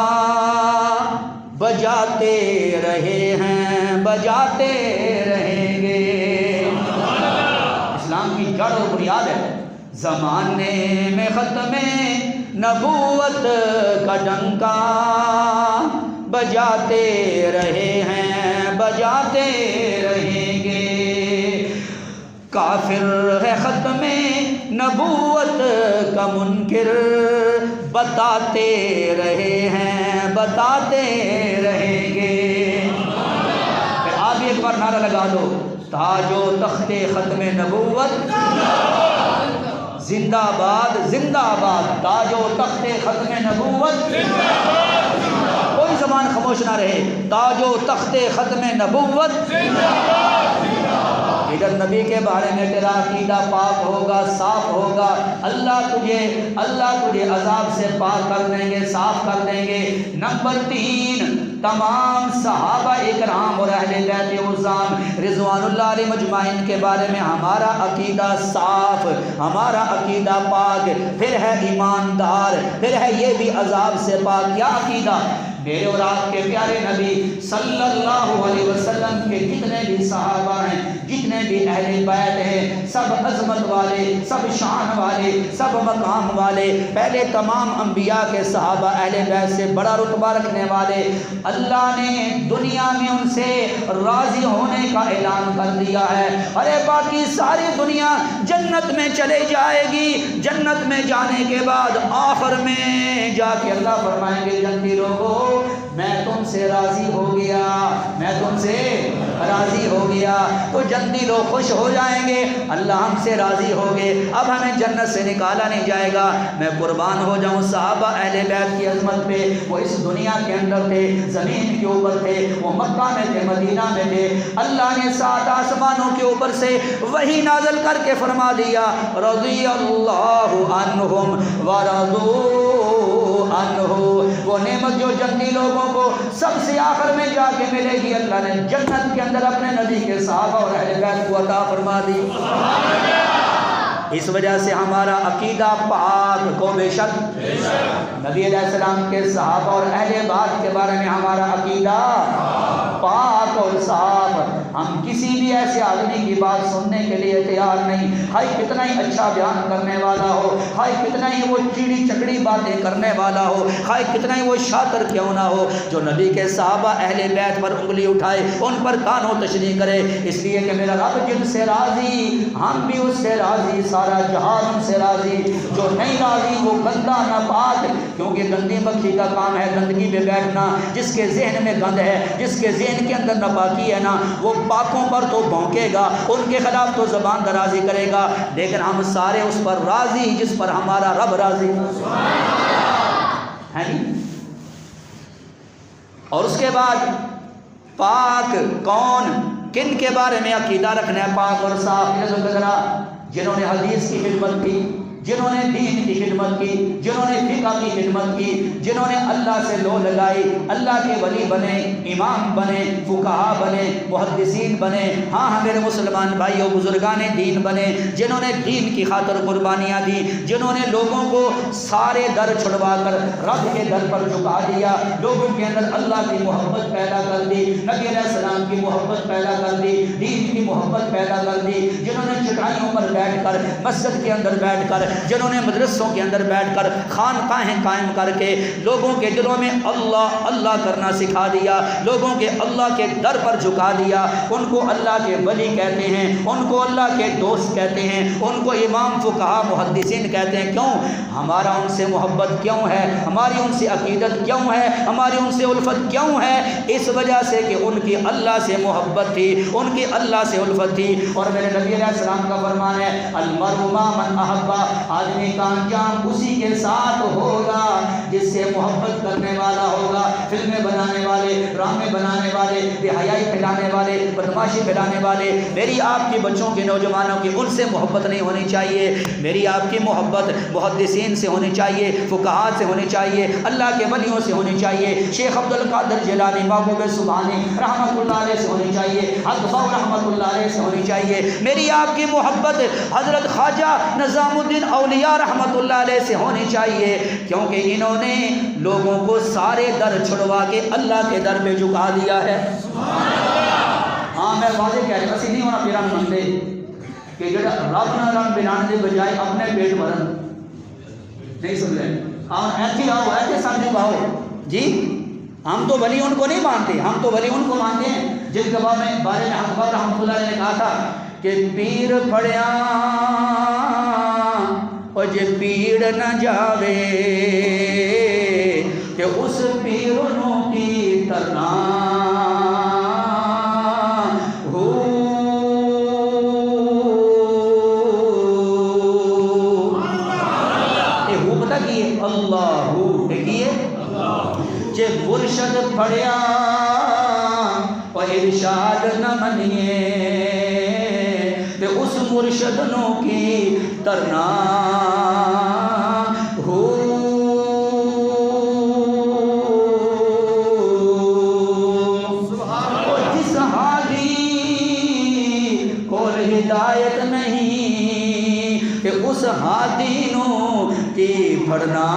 بجاتے رہے ہیں، بجاتے رہیں گے۔ اسلام کی جڑ اور بنیاد ہے۔ زمانے میں ختم نبوت کا ڈنکا بجاتے رہے ہیں، بجاتے رہیں گے۔ کافر ہے ختم نبوت کا منکر، بتاتے رہے ہیں، بتاتے رہیں گے۔ پھر آپ ایک بار نعرہ لگا دو، تاج و تخت ختم نبوت زندہ باد، زندہ آباد، تاج و تخت ختم نبوت، کوئی زبان خاموش نہ رہے، تاج و تخت ختم نبوت۔ ادھر نبی کے بارے میں تیرا عقیدہ پاک ہوگا، صاف ہوگا، اللہ تجھے عذاب سے پاک کر دیں گے، صاف کر دیں گے۔ نمبر 3، تمام صحابہ اکرام اور اہل بیت عظام رضوان اللہ علیہ مجمعین کے بارے میں ہمارا عقیدہ صاف، ہمارا عقیدہ پاک، پھر ہے ایماندار، پھر ہے یہ بھی عذاب سے پاک۔ کیا عقیدہ؟ میرے اور آپ کے پیارے نبی صلی اللہ علیہ وسلم کے جتنے بھی صحابہ ہیں، جتنے بھی اہل بیت ہیں، سب عظمت والے، سب شان والے، سب مقام والے، پہلے تمام انبیاء کے صحابہ اہل بیت سے بڑا رتبہ رکھنے والے۔ اللہ نے دنیا میں ان سے راضی ہونے کا اعلان کر دیا ہے۔ ارے باقی ساری دنیا جنت میں چلے جائے گی، جنت میں جانے کے بعد آخر میں جا کے اللہ فرمائیں گے جنتی لوگوں میں تم سے راضی ہو گیا، میں تم سے راضی ہو گیا۔ تو جنتی لوگ خوش ہو جائیں گے، اللہ ہم سے راضی ہو گئے، اب ہمیں جنت سے نکالا نہیں جائے گا۔ میں قربان ہو جاؤں صحابہ اہل بیت کی عظمت پہ، وہ اس دنیا کے اندر تھے، زمین کے اوپر تھے، وہ مکہ میں تھے، مدینہ میں تھے، اللہ نے 7 آسمانوں کے اوپر سے وحی نازل کر کے فرما دیا رضی اللہ عنہم ورضوا عنہ۔ وہ نعمت جو جنتی لوگوں کو سب سے آخر میں جا کے ملے گی، اللہ نے جنت کے اندر اپنے نبی کے صحابہ اور اہل بیت کو عطا فرما دی۔ اس وجہ سے ہمارا عقیدہ پاک کو بے شک نبی علیہ السلام کے صحابہ اور اہل بیت کے بارے میں ہمارا عقیدہ پاک اور صاف۔ ہم کسی بھی ایسے آدمی کی بات سننے کے لیے تیار نہیں، ہائی کتنا ہی اچھا بیان کرنے والا ہو، ہائی کتنا ہی وہ چیڑی چکڑی باتیں کرنے والا ہو، ہائی کتنا ہی وہ شاطر کیوں نہ ہو، جو نبی کے صحابہ اہل بیت پر انگلی اٹھائے، ان پر کان و تشریح کرے، اس لیے کہ میرا رب جن سے راضی ہم بھی اس سے راضی، سارا جہان ان سے راضی۔ جو نہیں راضی وہ گندا ناپاک، کیونکہ گندی مکھی کا کام ہے گندگی پہ بیٹھنا۔ جس کے ذہن میں گند ہے، جس کے ذہن کے اندر ناپاکی ہے نا، وہ پاکوں پر تو بھونکے گا، ان کے خلاف تو زبان درازی کرے گا، لیکن ہم سارے اس پر راضی جس پر ہمارا رب راضی ہے۔ اور اس کے بعد پاک کون، کن کے بارے میں عقیدہ رکھنا ہے پاک اور صاف؟ جنہوں نے حدیث کی خدمت کی، جنہوں نے دین کی خدمت کی، جنہوں نے فقہ کی خدمت کی، جنہوں نے اللہ سے لو لگائی، اللہ کے ولی بنے، امام بنے، فقہا بنے، محدثین بنے، ہاں میرے مسلمان بھائیوں بزرگان دین بنے، جنہوں نے دین کی خاطر قربانیاں دی، جنہوں نے لوگوں کو سارے در چھڑوا کر رب کے در پر جھکا دیا، لوگوں کے اندر اللہ کی محبت پیدا کر دی، نبی علیہ السلام کی محبت پیدا کر دی، دین کی محبت پیدا کر دی، جنہوں نے چٹائیوں پر بیٹھ کر، مسجد کے اندر بیٹھ کر، جنہوں نے مدرسوں کے اندر بیٹھ کر خانقاہیں قائم کر کے لوگوں کے دلوں میں اللہ اللہ کرنا سکھا دیا، لوگوں کے اللہ کے در پر جھکا دیا، ان کو اللہ کے ولی کہتے ہیں، ان کو اللہ کے دوست کہتے ہیں، ان کو امام فقہا محدثین کہتے ہیں۔ کیوں؟ ہمارا ان سے محبت کیوں ہے؟ ہماری ان سے عقیدت کیوں ہے؟ ہماری ان سے الفت کیوں ہے؟ اس وجہ سے کہ ان کی اللہ سے محبت تھی، ان کی اللہ سے الفت تھی۔ اور میرے نبی علیہ السلام کا فرمان ہے المرء مع من احب، آدمی کا انجام اسی کے ساتھ ہوگا جس سے محبت کرنے والا ہوگا۔ فلمیں بنانے والے، ڈرامے بنانے والے، بے حیائی پھیلانے والے، بدماشی پھیلانے والے، میری آپ کی بچوں کی، نوجوانوں کی ان سے محبت نہیں ہونی چاہیے۔ میری آپ کی محبت محدثین سے ہونی چاہیے، فقہاء سے ہونی چاہیے، اللہ کے ولیوں سے ہونی چاہیے، شیخ عبد القادر جیلانی محبوب سبحانی رحمۃ اللہ علیہ سے ہونی چاہیے، حضرت رحمۃ اللہ علیہ سے ہونی چاہیے۔ میری آپ کی محبت حضرت خواجہ نظام الدین اولیاء رحمۃ اللہ علیہ سے ہونی چاہیے، کیونکہ انہوں نے لوگوں کو سارے در چھڑوا کے اللہ کے در پہ جھکا دیا ہے۔ ہاں میں واضح کہہ رہا، اسی نہیں ہونا پیران بندے کہ جڑا رب نہ رنگ بنانے دے بجائے اپنے پیٹ بھرن، نہیں سن رہے؟ ہاں ایسے آؤ، ایسے سامنے آؤ جی، ہم تو ولی ان کو نہیں مانتے، ہم تو ولی ان کو مانتے ہیں جن کے بارے میں حضرت رحمۃ اللہ علیہ نے کہا تھا کہ پیر پڑیا اور جے پیڑ نہ جاوے کہ اس پیروں کی ترنا ہو۔ اے ہو پتہ کیے اللہ ہو کیے جے مرشد پڑیا اور ارشاد نہ منیے کہ اس مرشد نو کی ترنا ہو۔ اور جس حالی کو ہدایت نہیں کہ اس ہادی نو کی پڑھنا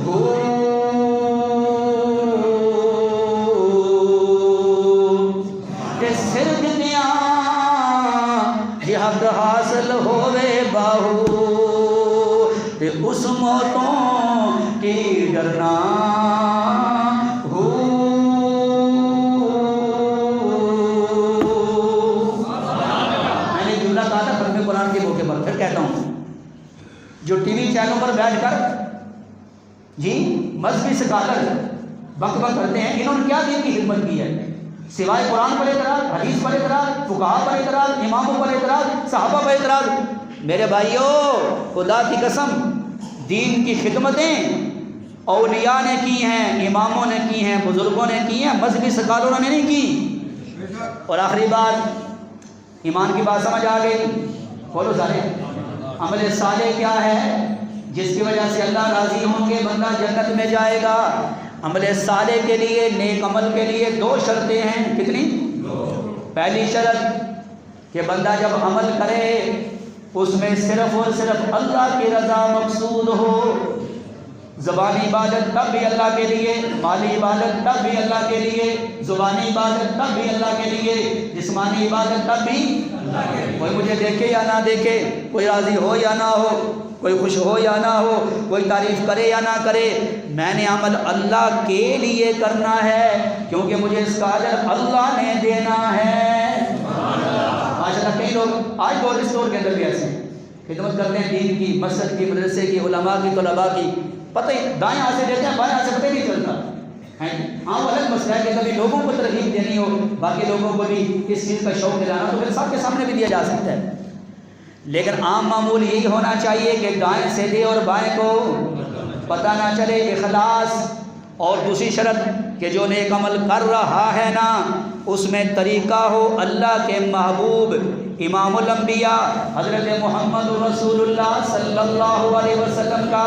ہو۔ کہ سر دنیا حق حاصل ہوئے باہو تے اس موتوں کی ڈرنا ہو۔ میں نے جملہ کہا تھا ختم قرآن کے موقع پر، پھر کہتا ہوں، جو ٹی وی چینلوں پر بیٹھ کر جی مذہبی سکالر وقت کرتے ہیں، انہوں نے کیا دین کی خدمت کی ہے سوائے قرآن پر اعتراض، حدیث پر اعتراض، فقہا پر اعتراض، اماموں پر اعتراض، صحابہ پر اعتراض۔ میرے بھائیوں خدا کی قسم دین کی خدمتیں اولیاء نے کی ہیں، اماموں نے کی ہیں، بزرگوں نے کی ہیں، مذہبی سکالروں نے نہیں کی۔ اور آخری بات، ایمان کی بات سمجھ آ گئی؟ بولو سارے، عمل صالح کیا ہے جس کی وجہ سے اللہ راضی ہوں گے، بندہ جنت میں جائے گا؟ عمل صالح کے لیے، نیک عمل کے لیے 2 شرطیں ہیں۔ کتنی؟ 2۔ پہلی شرط کہ بندہ جب عمل کرے اس میں صرف اور صرف اللہ کی رضا مقصود ہو۔ زبانی عبادت تب بھی اللہ کے لیے، مالی عبادت تب بھی اللہ کے لیے، زبانی عبادت تب بھی اللہ کے لیے، جسمانی عبادت تب بھی اللہ کے لیے۔ کوئی مجھے دیکھے یا نہ دیکھے، کوئی راضی ہو یا نہ ہو، کوئی خوش ہو یا نہ ہو، کوئی تعریف کرے یا نہ کرے، میں نے عمل اللہ کے لیے کرنا ہے، کیونکہ مجھے اس کا اجر اللہ نے دینا ہے۔ ماشاءاللہ کئی لوگ آج گولڈ اسٹور کے اندر بھی ایسے خدمت کرتے ہیں دین کی، مسجد کی، مدرسے کی، علماء کی، طلباء کی، پتہ ہی دائیں ہاتھ سے دیتے ہیں، بائیں ہاتھ سے پتہ ہی نہیں چلتا ہے۔ ہاں وہ الگ مسئلہ ہے کہ کبھی لوگوں کو ترغیب دینی ہو، باقی لوگوں کو بھی اس چیز کا شوق دلانا، تو پھر سب کے سامنے بھی دیا جا سکتا ہے، لیکن عام معمول یہی ہونا چاہیے کہ دائیں سے دے اور بائیں کو پتہ نہ چلے۔ اخلاص۔ اور دوسری شرط کہ جو نیک عمل کر رہا ہے نا اس میں طریقہ ہو اللہ کے محبوب امام الانبیاء حضرت محمد رسول اللہ صلی اللہ علیہ وسلم کا۔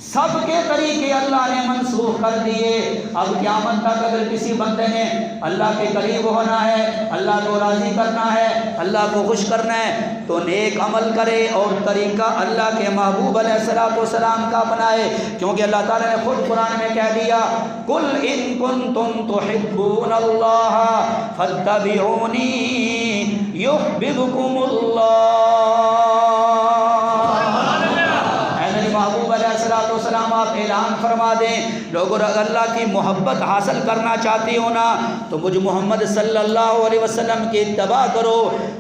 سب کے طریقے اللہ نے منسوخ کر دیے۔ اب قیامت تک اگر کسی بندے نے اللہ کے قریب ہونا ہے، اللہ کو راضی کرنا ہے، اللہ کو خوش کرنا ہے، تو نیک عمل کرے اور طریقہ اللہ کے محبوب علیہ السلام کا اپنائے، کیونکہ اللہ تعالیٰ نے خود قرآن میں کہہ دیا قُلْ إِن كُنتُمْ تُحِبُّونَ اللَّهَ فَاتَّبِعُونِي يُحْبِبْكُمُ اللَّهُ۔ سلام آپ اعلان فرما دیں لوگوں اگر اللہ کی محبت حاصل کرنا چاہتے ہو نا تو مجھ محمد صلی اللہ علیہ وسلم کی اتباع کرو،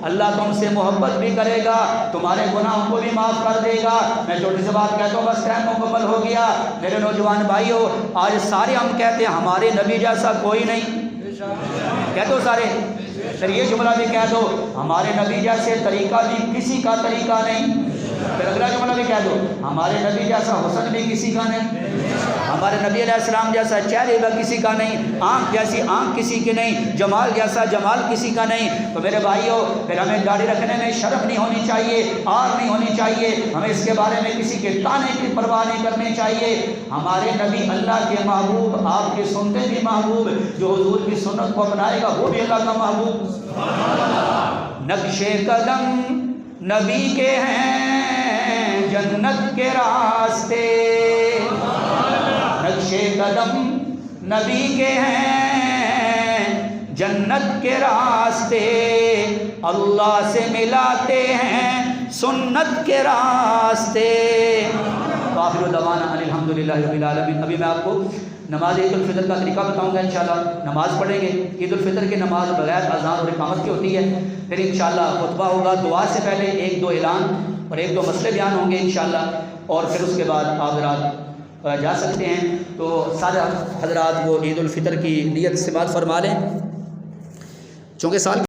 اللہ تم سے محبت بھی کرے گا، تمہارے گناہوں کو بھی معاف کر دے گا۔ میں چھوٹی سی بات کہتا ہوں، بس ٹائم مکمل ہو گیا۔ میرے نوجوان بھائیو، آج سارے ہم کہتے ہیں ہمارے نبی جیسا کوئی نہیں، کہہ دو سارے، پھر یہ جملہ بھی کہہ دو ہمارے نبی جیسے طریقہ بھی کسی کا طریقہ نہیں، پھر اگلا جملہ بھی کہہ دو ہمارے نبی جیسا حسن بھی کسی کا نہیں، ہمارے نبی علیہ السلام جیسا چہرے کا کسی کا نہیں، آنکھ جیسی آنکھ کسی کی نہیں، جمال جیسا جمال کسی کا نہیں۔ تو میرے بھائیوں پھر ہمیں داڑھی رکھنے میں شرم نہیں ہونی چاہیے، آر نہیں ہونی چاہیے، ہمیں اس کے بارے میں کسی کے تانے کی پرواہ نہیں کرنی چاہیے۔ ہمارے نبی اللہ کے محبوب، آپ کی سنتیں بھی محبوب، جو حضور کی سنت کو اپنائے گا وہ بھی اللہ کا محبوب۔ نقش قدم نبی کے ہیں جنت کے راستے، نقش قدم نبی کے ہیں جنت کے راستے، اللہ سے ملاتے ہیں سنت کے راستے۔ آخر دعوانا الحمدللہ رب العالمین۔ ابھی میں آپ کو نماز عید الفطر کا طریقہ بتاؤں گا انشاءاللہ۔ نماز پڑھیں گے، عید الفطر کی نماز بغیر اذان اور اقامت کی ہوتی ہے، پھر انشاءاللہ خطبہ ہوگا، دعا سے پہلے 1-2 اعلان اور 1-2 مسئلے بیان ہوں گے انشاءاللہ، اور پھر اس کے بعد آپ حضرات جا سکتے ہیں۔ تو سارے حضرات وہ عید الفطر کی نیت استعمال فرما لیں، چونکہ سال